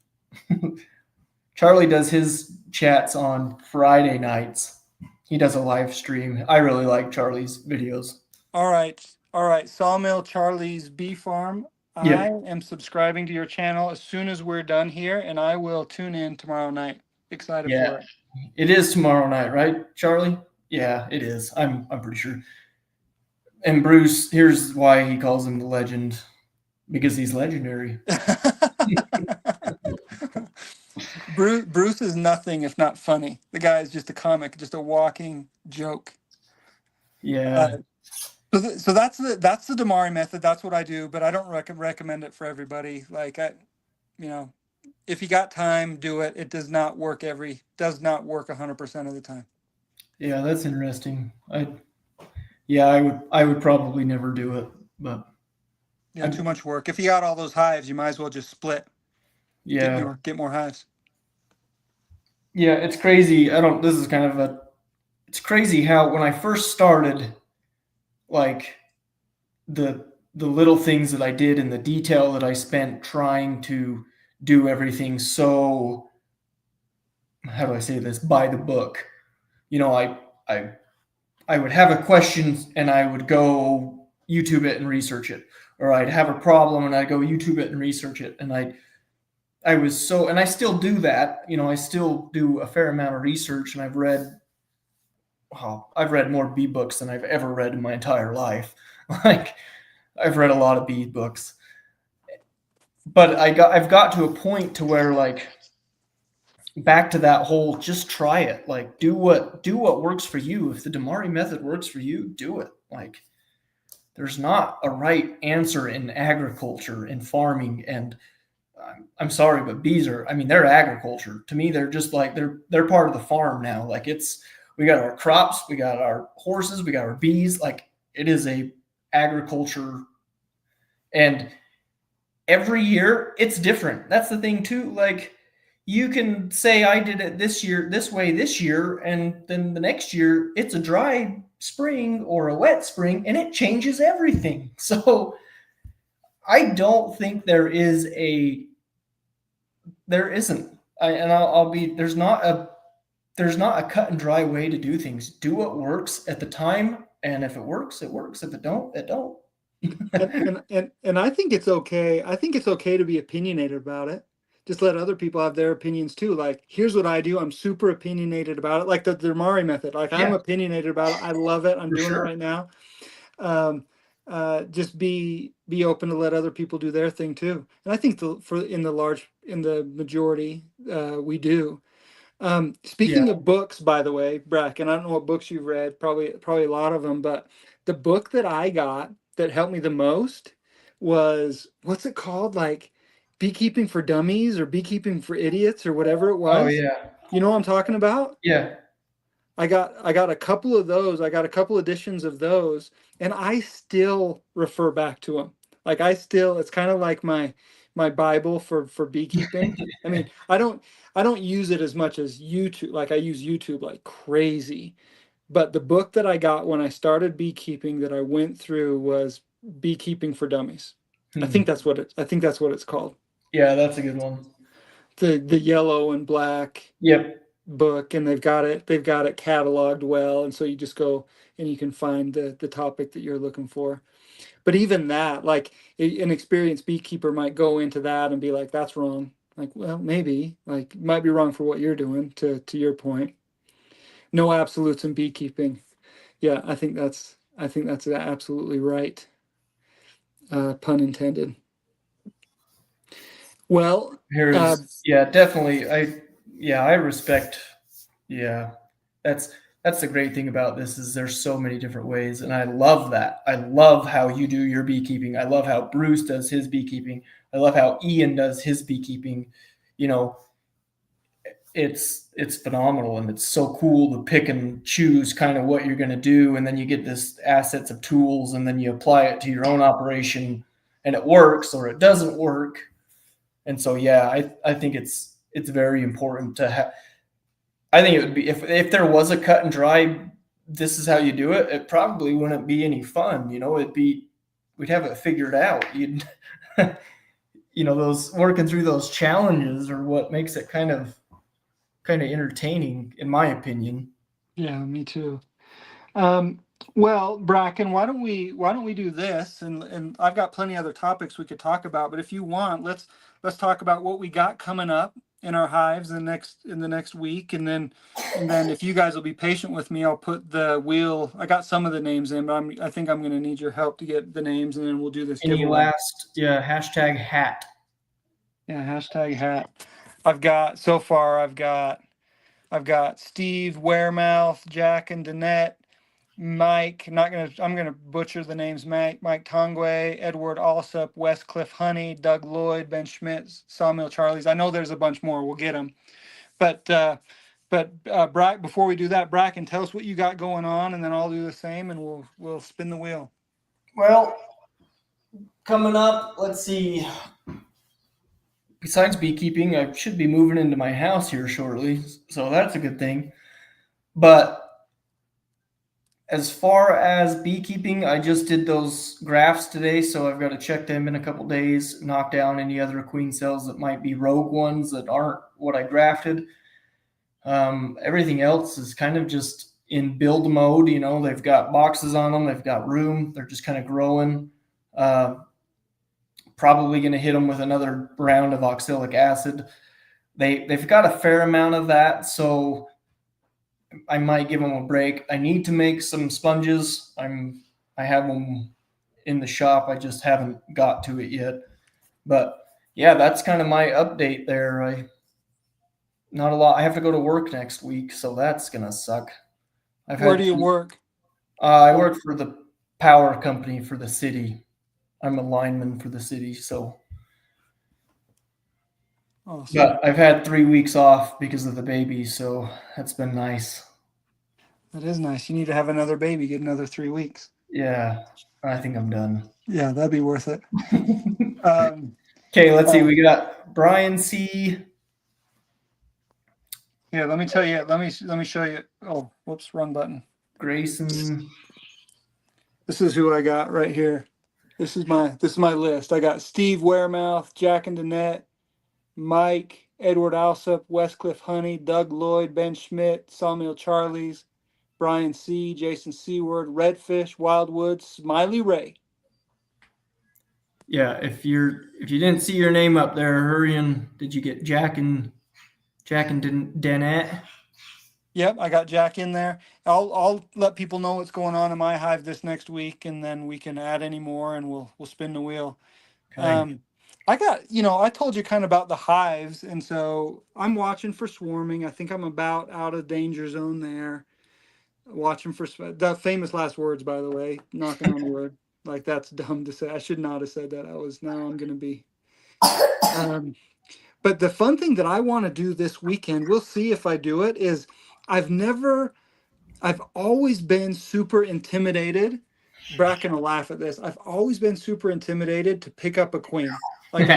[SPEAKER 1] Charlie does his chats on Friday nights. He does a live stream. I really like Charlie's videos.
[SPEAKER 2] All right. Sawmill Charlie's Bee Farm.
[SPEAKER 1] Yep.
[SPEAKER 2] I am subscribing to your channel as soon as we're done here, and I will tune in tomorrow night. Excited for it.
[SPEAKER 1] It is tomorrow night, right, Charlie? Yeah, it is. I'm pretty sure. And Bruce, here's why he calls him the legend. Because he's legendary.
[SPEAKER 2] Bruce is nothing if not funny. The guy is just a comic, just a walking joke.
[SPEAKER 1] Yeah.
[SPEAKER 2] So that's the Damari method. That's what I do, but I don't recommend it for everybody. Like you know, if you got time, do it. It does not work 100% of the time.
[SPEAKER 1] Yeah, that's interesting. I would probably never do it, but
[SPEAKER 2] Yeah,
[SPEAKER 1] I
[SPEAKER 2] too much work. If you got all those hives, you might as well just split.
[SPEAKER 1] yeah.
[SPEAKER 2] Get more hives.
[SPEAKER 1] Yeah, it's crazy. I don't this is kind of a it's crazy how when I first started, like the the little things that I did and the detail that I spent trying to do everything so, how do I say this, by the book. You know, I I would have a question and I would go YouTube it and research it, or I'd have a problem and I'd go YouTube it and research it, and I was so, and I still do that. You know, I still do a fair amount of research, and I've read more bee books than I've ever read in my entire life. Like, I've read a lot of bee books, but I've got to a point to where, like, back to that whole just try it. Like, do what works for you. If the Damari method works for you, do it. Like, there's not a right answer in agriculture and farming, and I'm sorry, but bees are, I mean, they're agriculture. To me, they're just like, they're part of the farm now. Like, we got our crops, we got our horses, we got our bees. Like, it is a agriculture, and every year it's different. That's the thing too. Like, you can say I did it this year this way this year, and then the next year it's a dry spring or a wet spring, and it changes everything. So I don't think there isn't. I'll be there's not a cut and dry way to do things. Do what works at the time, and if it works, it works. If it don't, it don't.
[SPEAKER 2] And I think it's okay. I think it's okay to be opinionated about it. Just let other people have their opinions too. Like, here's what I do. I'm super opinionated about it. Like the Mari method. Like, I'm
[SPEAKER 1] Yeah,
[SPEAKER 2] opinionated about it. I love it. I'm
[SPEAKER 1] for
[SPEAKER 2] doing it
[SPEAKER 1] sure.
[SPEAKER 2] right now. Um, just be open to let other people do their thing too. And I think in the majority, we do.
[SPEAKER 1] Yeah.
[SPEAKER 2] Speaking of books, by the way, Bracken, I don't know what books you've read, probably a lot of them, but the book that I got that helped me the most was, what's it called? Like Beekeeping for Dummies or Beekeeping for Idiots or whatever it
[SPEAKER 1] Oh
[SPEAKER 2] was.
[SPEAKER 1] yeah.
[SPEAKER 2] You know what I'm talking about?
[SPEAKER 1] Yeah.
[SPEAKER 2] I got a couple of those. I got a couple editions of those, and I still refer back to them. Like, it's kind of like my Bible for beekeeping. I mean, I don't use it as much as YouTube. Like, I use YouTube like crazy. But the book that I got when I started beekeeping that I went through was Beekeeping for Dummies.
[SPEAKER 1] Hmm.
[SPEAKER 2] I think that's what it's called.
[SPEAKER 1] Yeah, that's a good one.
[SPEAKER 2] The yellow and black
[SPEAKER 1] Yep.
[SPEAKER 2] book, and they've got it cataloged well, and so you just go and you can find the topic that you're looking for. But even that, like, an experienced beekeeper might go into that and be like, that's wrong. Like, well, maybe, like, it might be wrong for what you're doing, to your point. No absolutes in beekeeping. Yeah, I think that's absolutely right. Pun intended. Well,
[SPEAKER 1] Yeah, definitely. I respect. Yeah, that's that's the great thing about this is there's so many different ways, and I love that. I love how you do your beekeeping. I love how Bruce does his beekeeping. I love how Ian does his beekeeping. You know, it's phenomenal, and it's so cool to pick and choose kind of what you're going to do, and then you get this assets of tools, and then you apply it to your own operation, and it works or it doesn't work. And so, yeah, I think it's very important to have. I think it would be, if there was a cut and dry, this is how you do it. It probably wouldn't be any fun. You know, we'd have it figured out. You'd those working through those challenges are what makes it kind of entertaining, in my opinion.
[SPEAKER 2] yeah, me too. Um, well, Bracken, why don't we do this? And I've got plenty other topics we could talk about, but if you want, let's talk about what we got coming up in our hives in the next week, and then if you guys will be patient with me, I'll put the wheel. I got some of the names in, but I think I'm going to need your help to get the names, and then we'll do this
[SPEAKER 1] Any
[SPEAKER 2] giveaway.
[SPEAKER 1] last, yeah, hashtag hat.
[SPEAKER 2] Yeah, hashtag hat. I've got Steve, Waremouth, Jack and Danette, Mike, I'm gonna butcher the names. Mike Tongway, Edward Alsop, Westcliff Honey, Doug Lloyd, Ben Schmidt, Sawmill Charlie's. I know there's a bunch more. We'll get them. But Brack, before we do that, Bracken, tell us what you got going on, and then I'll do the same, and we'll spin the wheel.
[SPEAKER 1] Well, coming up, let's see. Besides beekeeping, I should be moving into my house here shortly, so that's a good thing. But as far as beekeeping, I just did those grafts today, so I've got to check them in a couple days, knock down any other queen cells that might be rogue ones that aren't what I grafted. Everything else is kind of just in build mode. You know, they've got boxes on them, they've got room, they're just kind of growing. Probably going to hit them with another round of oxalic acid. They've got a fair amount of that, so I might give them a break. I need to make some sponges. I have them in the shop. I just haven't got to it yet. But yeah, that's kind of my update there. Not a lot. I have to go to work next week, so that's gonna suck.
[SPEAKER 2] Where do you work?
[SPEAKER 1] I work for the power company for the city. I'm a lineman for the city, so.
[SPEAKER 2] Awesome.
[SPEAKER 1] But I've had 3 weeks off because of the baby, so that's been nice.
[SPEAKER 2] That is nice. You need to have another baby, get another 3 weeks.
[SPEAKER 1] Yeah, I think I'm done.
[SPEAKER 2] Yeah, that'd be worth it.
[SPEAKER 1] Okay, let's see. We got Brian C.
[SPEAKER 2] Yeah, let me tell you. Let me show you. Oh, whoops, wrong button.
[SPEAKER 1] Grayson.
[SPEAKER 2] This is who I got right here. This is my list. I got Steve Waremouth, Jack and Danette, Mike, Edward Alsop, Westcliff Honey, Doug Lloyd, Ben Schmidt, Sawmill Charlie's, Brian C., Jason Seward, Redfish, Wildwood, Smiley Ray.
[SPEAKER 1] Yeah, if you didn't see your name up there, hurry and did you get Jack and Danette?
[SPEAKER 2] Yep, I got Jack in there. I'll let people know what's going on in my hive this next week, and then we can add any more, and we'll spin the wheel.
[SPEAKER 1] Okay.
[SPEAKER 2] I got, I told you kind of about the hives, and so I'm watching for swarming. I think I'm about out of danger zone there. Watching for the famous last words, by the way, knocking on wood. Like, that's dumb to say. I should not have said that. Now I'm going to be. But the fun thing that I want to do this weekend, we'll see if I do it, is I've always been super intimidated. Bracken will laugh at this. I've always been super intimidated to pick up a queen. Like,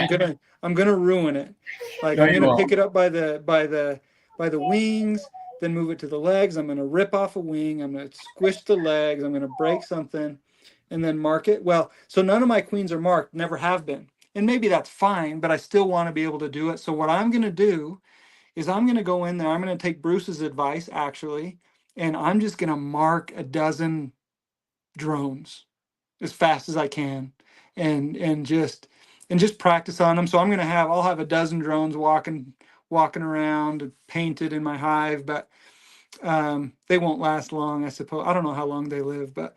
[SPEAKER 2] I'm gonna ruin it. Like, I'm gonna pick it up by the wings, then move it to the legs. I'm gonna rip off a wing. I'm gonna squish the legs. I'm gonna break something, and then mark it. Well, so none of my queens are marked. Never have been. And maybe that's fine, but I still want to be able to do it. So what I'm gonna do is I'm gonna go in there. I'm gonna take Bruce's advice, actually, and I'm just gonna mark a dozen drones as fast as I can, and just practice on them. So I'll have a dozen drones walking around painted in my hive, but they won't last long, I suppose. I don't know how long they live, but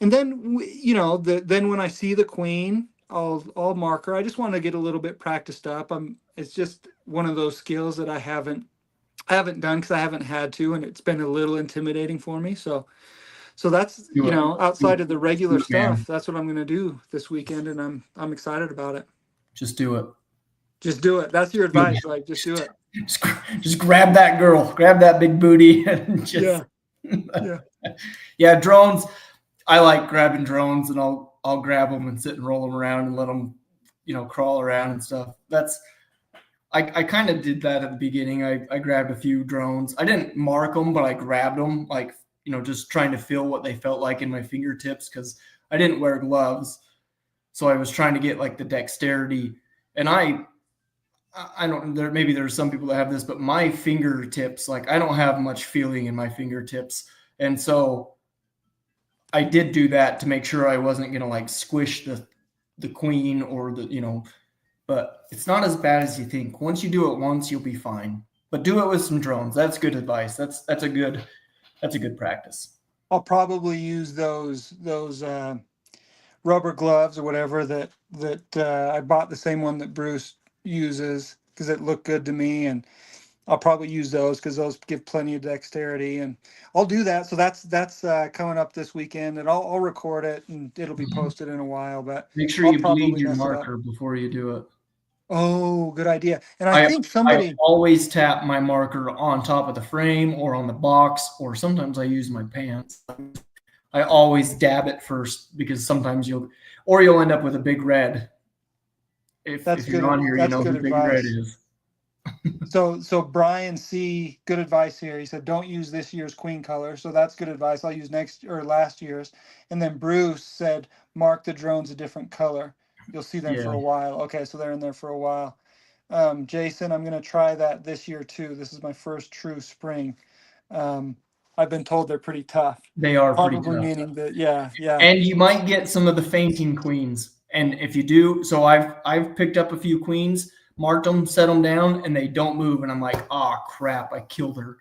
[SPEAKER 2] and then then when I see the queen, I'll mark her. I just want to get a little bit practiced up. It's just one of those skills that I haven't done because I haven't had to, and it's been a little intimidating for me. So that's, outside of the regular stuff, that's what I'm going to do this weekend, and I'm excited about it.
[SPEAKER 1] Just do it.
[SPEAKER 2] Just do it. That's your advice. Like, just do it.
[SPEAKER 1] Just grab that girl, grab that big booty, and just yeah. Drones. I like grabbing drones, and I'll grab them and sit and roll them around and let them, crawl around and stuff. I kind of did that at the beginning. I grabbed a few drones. I didn't mark them, but I grabbed them, like, just trying to feel what they felt like in my fingertips, because I didn't wear gloves. So I was trying to get like the dexterity. And I don't, maybe there's some people that have this, but my fingertips, like, I don't have much feeling in my fingertips. And so I did do that to make sure I wasn't going to like squish the queen or but it's not as bad as you think. Once you do it once, you'll be fine. But do it with some drones. That's good advice. That's a good practice.
[SPEAKER 2] I'll probably use those rubber gloves or whatever that I bought, the same one that Bruce uses, because it looked good to me, and I'll probably use those because those give plenty of dexterity, and I'll do that. So that's coming up this weekend, and I'll record it, and it'll be posted in a while. But
[SPEAKER 1] Make sure
[SPEAKER 2] I'll
[SPEAKER 1] you bleed
[SPEAKER 2] probably
[SPEAKER 1] your
[SPEAKER 2] mess it up.
[SPEAKER 1] marker before you do it.
[SPEAKER 2] Oh, good idea. And I
[SPEAKER 1] I
[SPEAKER 2] think
[SPEAKER 1] I
[SPEAKER 2] somebody,
[SPEAKER 1] always tap my marker on top of the frame or on the box, or sometimes I use my pants. I always dab it first because sometimes you'll end up with a big red. If you're on here, you
[SPEAKER 2] That's
[SPEAKER 1] know
[SPEAKER 2] good
[SPEAKER 1] who Big Red
[SPEAKER 2] advice.
[SPEAKER 1] is.
[SPEAKER 2] So Brian C, good advice here. He said, don't use this year's queen color. So that's good advice. I'll use next or last year's. And then Bruce said, mark the drones a different color. You'll see them for
[SPEAKER 1] Yeah,
[SPEAKER 2] a while. Okay, so they're in there for a while. Jason, I'm going to try that this year too. This is my first true spring. Um, I've been told they're pretty tough.
[SPEAKER 1] they are pretty
[SPEAKER 2] Probably
[SPEAKER 1] tough.
[SPEAKER 2] meaning that, yeah, yeah.
[SPEAKER 1] And you might get some of the fainting queens. And if you do, so I've picked up a few queens, marked them, set them down, and they don't move. And I'm like, oh crap, I killed her.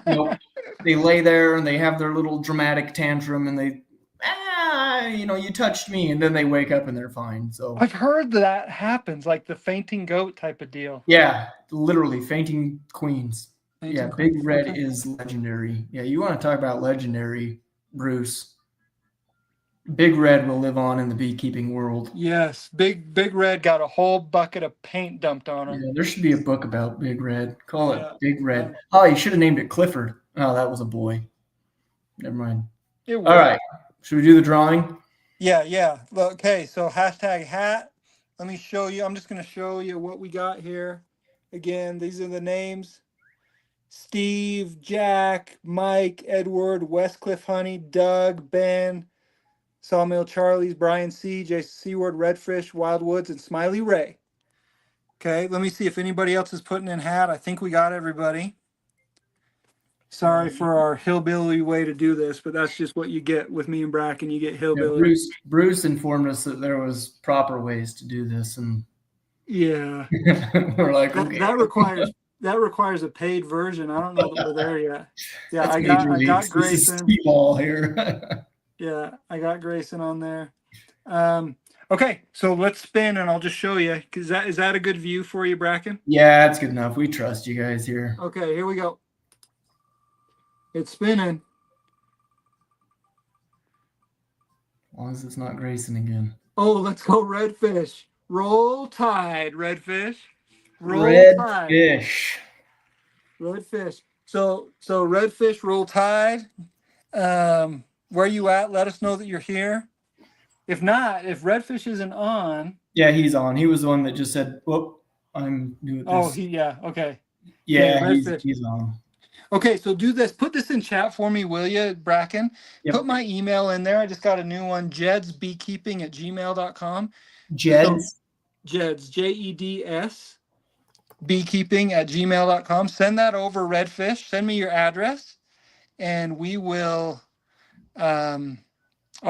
[SPEAKER 1] You know, they lay there and they have their little dramatic tantrum, and you touched me, and then they wake up and they're fine. So
[SPEAKER 2] I've heard that happens, like the fainting goat type of deal.
[SPEAKER 1] yeah, literally fainting queens. Yeah,
[SPEAKER 2] Fainting
[SPEAKER 1] Big
[SPEAKER 2] queens.
[SPEAKER 1] Red
[SPEAKER 2] Okay.
[SPEAKER 1] is legendary. Yeah, you want to talk about legendary, Bruce. Big Red will live on in the beekeeping world.
[SPEAKER 2] Yes, Big Red got a whole bucket of paint dumped on him.
[SPEAKER 1] Yeah, there should be a book about Big Red. Call it
[SPEAKER 2] Yeah,
[SPEAKER 1] Big Red.
[SPEAKER 2] um,
[SPEAKER 1] Oh, you should have named it Clifford. Oh, that was a boy. Never mind.
[SPEAKER 2] it
[SPEAKER 1] All
[SPEAKER 2] worked.
[SPEAKER 1] right. Should we do the drawing?
[SPEAKER 2] Yeah, yeah. Okay, so hashtag hat. Let me show you. I'm just going to show you what we got here. Again, these are the names: Steve, Jack, Mike, Edward, Westcliff Honey, Doug, Ben, Sawmill Charlie's, Brian C, Jason Seaward, Redfish, Wildwoods, and Smiley Ray. Okay, let me see if anybody else is putting in hat. I think we got everybody. Sorry for our hillbilly way to do this, but that's just what you get with me and Bracken. You get
[SPEAKER 1] Yeah,
[SPEAKER 2] hillbilly.
[SPEAKER 1] Bruce informed us that there was proper ways to do this, and
[SPEAKER 2] Yeah,
[SPEAKER 1] we're like,
[SPEAKER 2] that
[SPEAKER 1] okay.
[SPEAKER 2] that requires a paid version. I don't know that we're there yet. Yeah,
[SPEAKER 1] That's
[SPEAKER 2] I
[SPEAKER 1] major
[SPEAKER 2] got
[SPEAKER 1] leagues. This is
[SPEAKER 2] Grayson.
[SPEAKER 1] T-ball here.
[SPEAKER 2] Yeah, I got Grayson on there. Okay, so let's spin and I'll just show you. Is that a good view for you, Bracken?
[SPEAKER 1] Yeah, that's good enough. We trust you guys here.
[SPEAKER 2] Okay, here we go. It's spinning.
[SPEAKER 1] As long as it's not Grayson again.
[SPEAKER 2] Oh, let's go Redfish. Roll Tide, Redfish. Roll
[SPEAKER 1] Red
[SPEAKER 2] Tide.
[SPEAKER 1] fish.
[SPEAKER 2] Redfish. So Redfish, Roll Tide. Where you at? Let us know that you're here. If not, if Redfish isn't on.
[SPEAKER 1] Yeah, he's on. He was the one that just said, "Whoop, I'm doing this."
[SPEAKER 2] Oh, yeah. Okay.
[SPEAKER 1] Yeah,
[SPEAKER 2] Okay, Redfish.
[SPEAKER 1] he's on.
[SPEAKER 2] Okay, so do this. Put this in chat for me, will you, Bracken?
[SPEAKER 1] Yep.
[SPEAKER 2] Put my email in there. I just got a new one, jedsbeekeeping@gmail.com.
[SPEAKER 1] Jeds.
[SPEAKER 2] So, Jeds, Jeds, beekeeping@gmail.com. Send that over, Redfish. Send me your address, and we will, I'll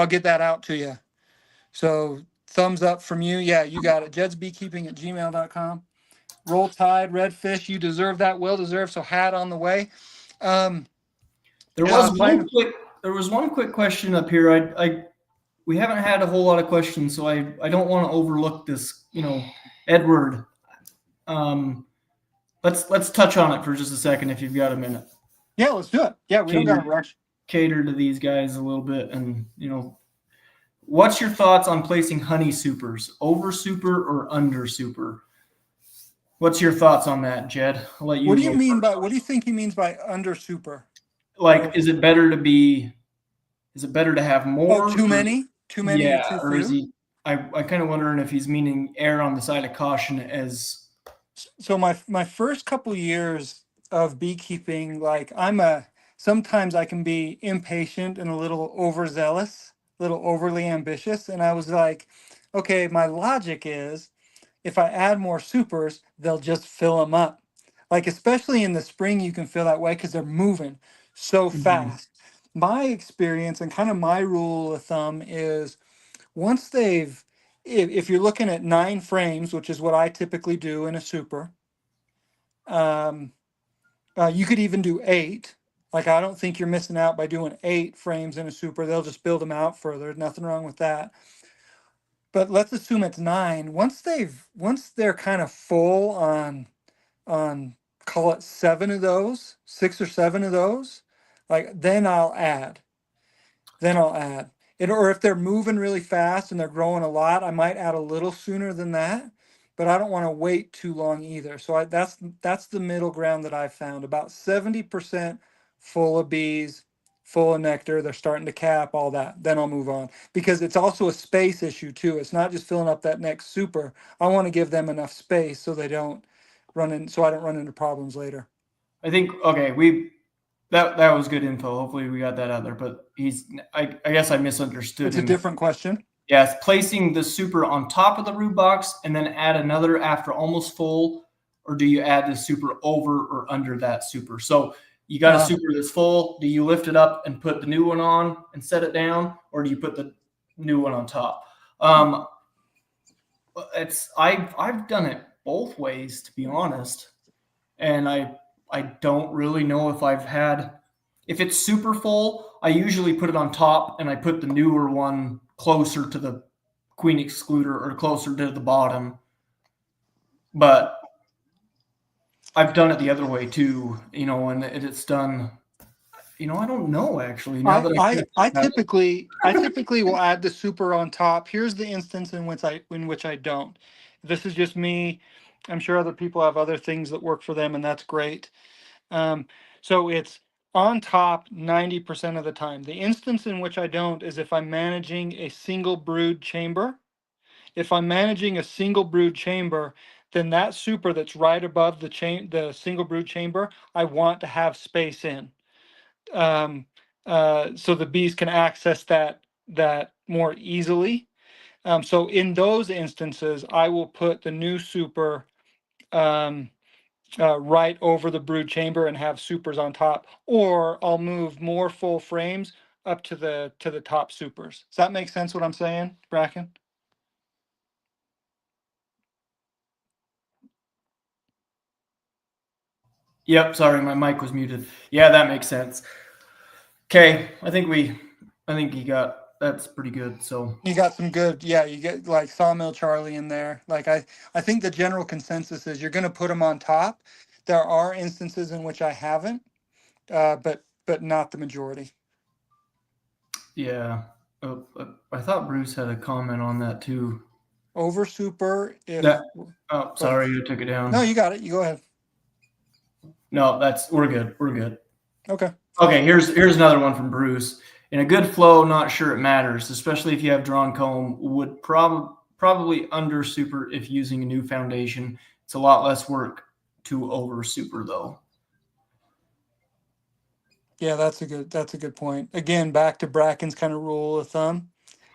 [SPEAKER 2] get that out to you. So thumbs up from you. Yeah, you got it. jedsbeekeeping@gmail.com. Roll Tide, Redfish. You deserve that. Well deserved. So hat on the way.
[SPEAKER 1] There was one quick question up here. We haven't had a whole lot of questions, so I don't want to overlook this. Edward. Let's touch on it for just a second if you've got a minute.
[SPEAKER 2] Yeah, let's do it. Yeah, we don't got to rush.
[SPEAKER 1] Cater to these guys a little bit, and what's your thoughts on placing honey supers? Over super or under super? What's your thoughts on that, Jed? I'll let you.
[SPEAKER 2] What do you mean by? What do you think he means by under super?
[SPEAKER 1] Like, is it better to have more?
[SPEAKER 2] Oh, too many? Too many?
[SPEAKER 1] Yeah,
[SPEAKER 2] Too
[SPEAKER 1] or is
[SPEAKER 2] few?
[SPEAKER 1] he? I kind of wondering if he's meaning err on the side of caution as.
[SPEAKER 2] So my first couple years of beekeeping, like sometimes I can be impatient and a little overzealous, a little overly ambitious, and I was like, okay, my logic is, if I add more supers, they'll just fill them up. Like, especially in the spring, you can feel that way because they're moving so fast. My experience and kind of my rule of thumb is once if you're looking at 9 frames, which is what I typically do in a super, you could even do 8. Like, I don't think you're missing out by doing 8 frames in a super. They'll just build them out further. Nothing wrong with that. But let's assume it's 9. Once they're kind of full on call it 7 of those, 6 or 7 of those, like then I'll add. Then I'll add. It, or if they're moving really fast and they're growing a lot, I might add a little sooner than that, but I don't want to wait too long either. So that's the middle ground that I've found. About 70% full of bees, full of nectar, they're starting to cap all that. Then I'll move on because it's also a space issue too. It's not just filling up that next super. I want to give them enough space so they don't run in, so I don't run into problems later.
[SPEAKER 1] I think okay, that was good info. Hopefully we got that out there. But I guess I misunderstood
[SPEAKER 2] It's a
[SPEAKER 1] him.
[SPEAKER 2] different question.
[SPEAKER 1] Yes, placing the super on top of the root box and then add another after almost full, or do you add the super over or under that super? So you got a super that's full. Do you lift it up and put the new one on and set it down, or do you put the new one on top? I've done it both ways, to be honest, and I don't really know if it's super full. I usually put it on top and I put the newer one closer to the queen excluder or closer to the bottom. But I've done it the other way too, and it's done. I don't know actually. Now that
[SPEAKER 2] I typically will add the super on top. Here's the instance in which I don't. This is just me. I'm sure other people have other things that work for them, and that's great. So it's on top 90% of the time. The instance in which I don't is if I'm managing a single brood chamber. If I'm managing a single brood chamber, then that super that's right above the single brood chamber, I want to have space in. So the bees can access that more easily. So in those instances, I will put the new super right over the brood chamber and have supers on top, or I'll move more full frames up to the top supers. Does that make sense what I'm saying, Bracken?
[SPEAKER 1] Yep, sorry, my mic was muted. Yeah, that makes sense. Okay, I think you got that's pretty good. So
[SPEAKER 2] You got some good, yeah, you get like Sawmill Charlie in there. Like I think the general consensus is you're going to put them on top. There are instances in which I haven't, but not the majority.
[SPEAKER 1] yeah, I thought Bruce had a comment on that too.
[SPEAKER 2] Over super
[SPEAKER 1] That
[SPEAKER 2] oh,
[SPEAKER 1] sorry, I took it down.
[SPEAKER 2] no, you got it. You go ahead.
[SPEAKER 1] No, we're good. We're good.
[SPEAKER 2] Okay.
[SPEAKER 1] Okay, here's another one from Bruce. In a good flow, not sure it matters, especially if you have drawn comb. Would probably under super if using a new foundation. It's a lot less work to over super though.
[SPEAKER 2] Yeah, that's a good point. Again, back to Bracken's kind of rule of thumb.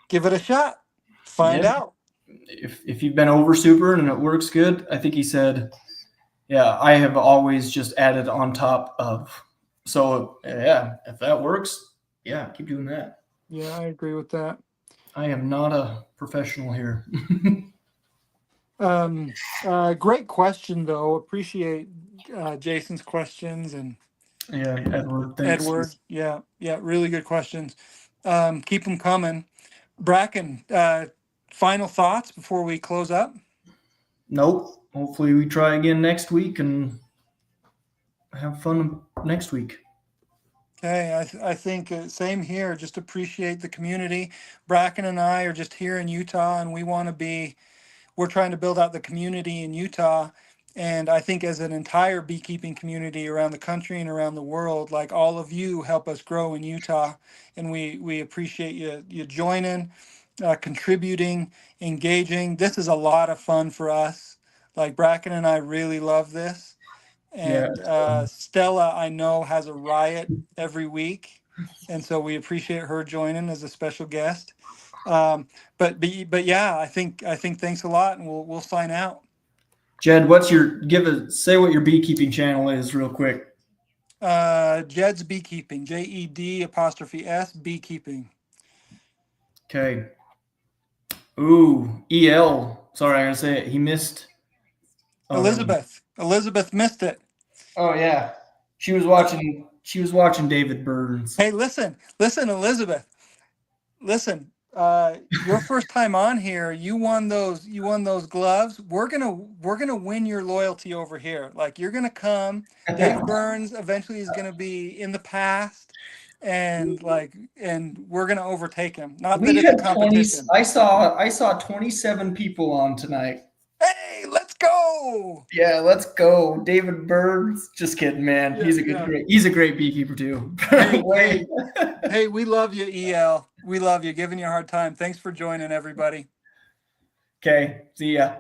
[SPEAKER 2] Give it a shot. Find out.
[SPEAKER 1] If you've been over super and it works good, I think he said, yeah, I have always just added on top of. So yeah, if that works, yeah, keep doing that.
[SPEAKER 2] Yeah, I agree with that.
[SPEAKER 1] I am not a professional here.
[SPEAKER 2] Great question though. Appreciate Jason's questions and
[SPEAKER 1] Yeah, Edward, thanks.
[SPEAKER 2] Edward. Yeah, really good questions. Keep them coming. Bracken, final thoughts before we close up?
[SPEAKER 1] Nope. Hopefully we try again next week and have fun next week.
[SPEAKER 2] Okay, I think same here. Just appreciate the community. Bracken and I are just here in Utah, and we're trying to build out the community in Utah. And I think as an entire beekeeping community around the country and around the world, like all of you help us grow in Utah. And we appreciate you joining, contributing, engaging. This is a lot of fun for us. Like Bracken and I really love this. And Stella, I know, has a riot every week. And so we appreciate her joining as a special guest. But yeah, I think thanks a lot, and we'll sign out.
[SPEAKER 1] Jed, say what your beekeeping channel is real quick.
[SPEAKER 2] Jed's Beekeeping, JED''S Beekeeping.
[SPEAKER 1] Okay. Ooh, EL. Sorry, I gotta say it. He missed.
[SPEAKER 2] Elizabeth missed it.
[SPEAKER 1] Oh yeah, she was watching. She was watching David Burns.
[SPEAKER 2] Hey, listen, Elizabeth. Listen, Your first time on here, you won those gloves. We're gonna win your loyalty over here. Like you're gonna come. Dave Burns eventually is gonna be in the past, and we're gonna overtake him. Not that
[SPEAKER 1] We
[SPEAKER 2] it's a
[SPEAKER 1] had 20.
[SPEAKER 2] competition.
[SPEAKER 1] I saw 27 people on tonight.
[SPEAKER 2] Hey, let's go!
[SPEAKER 1] Yeah, let's go. David Birds. Just kidding, man.
[SPEAKER 2] Yeah, yeah.
[SPEAKER 1] He's a great beekeeper too.
[SPEAKER 2] Hey,
[SPEAKER 1] Wait.
[SPEAKER 2] hey, we love you, EL. We love you. Giving you a hard time. Thanks for joining, everybody.
[SPEAKER 1] Okay. See ya.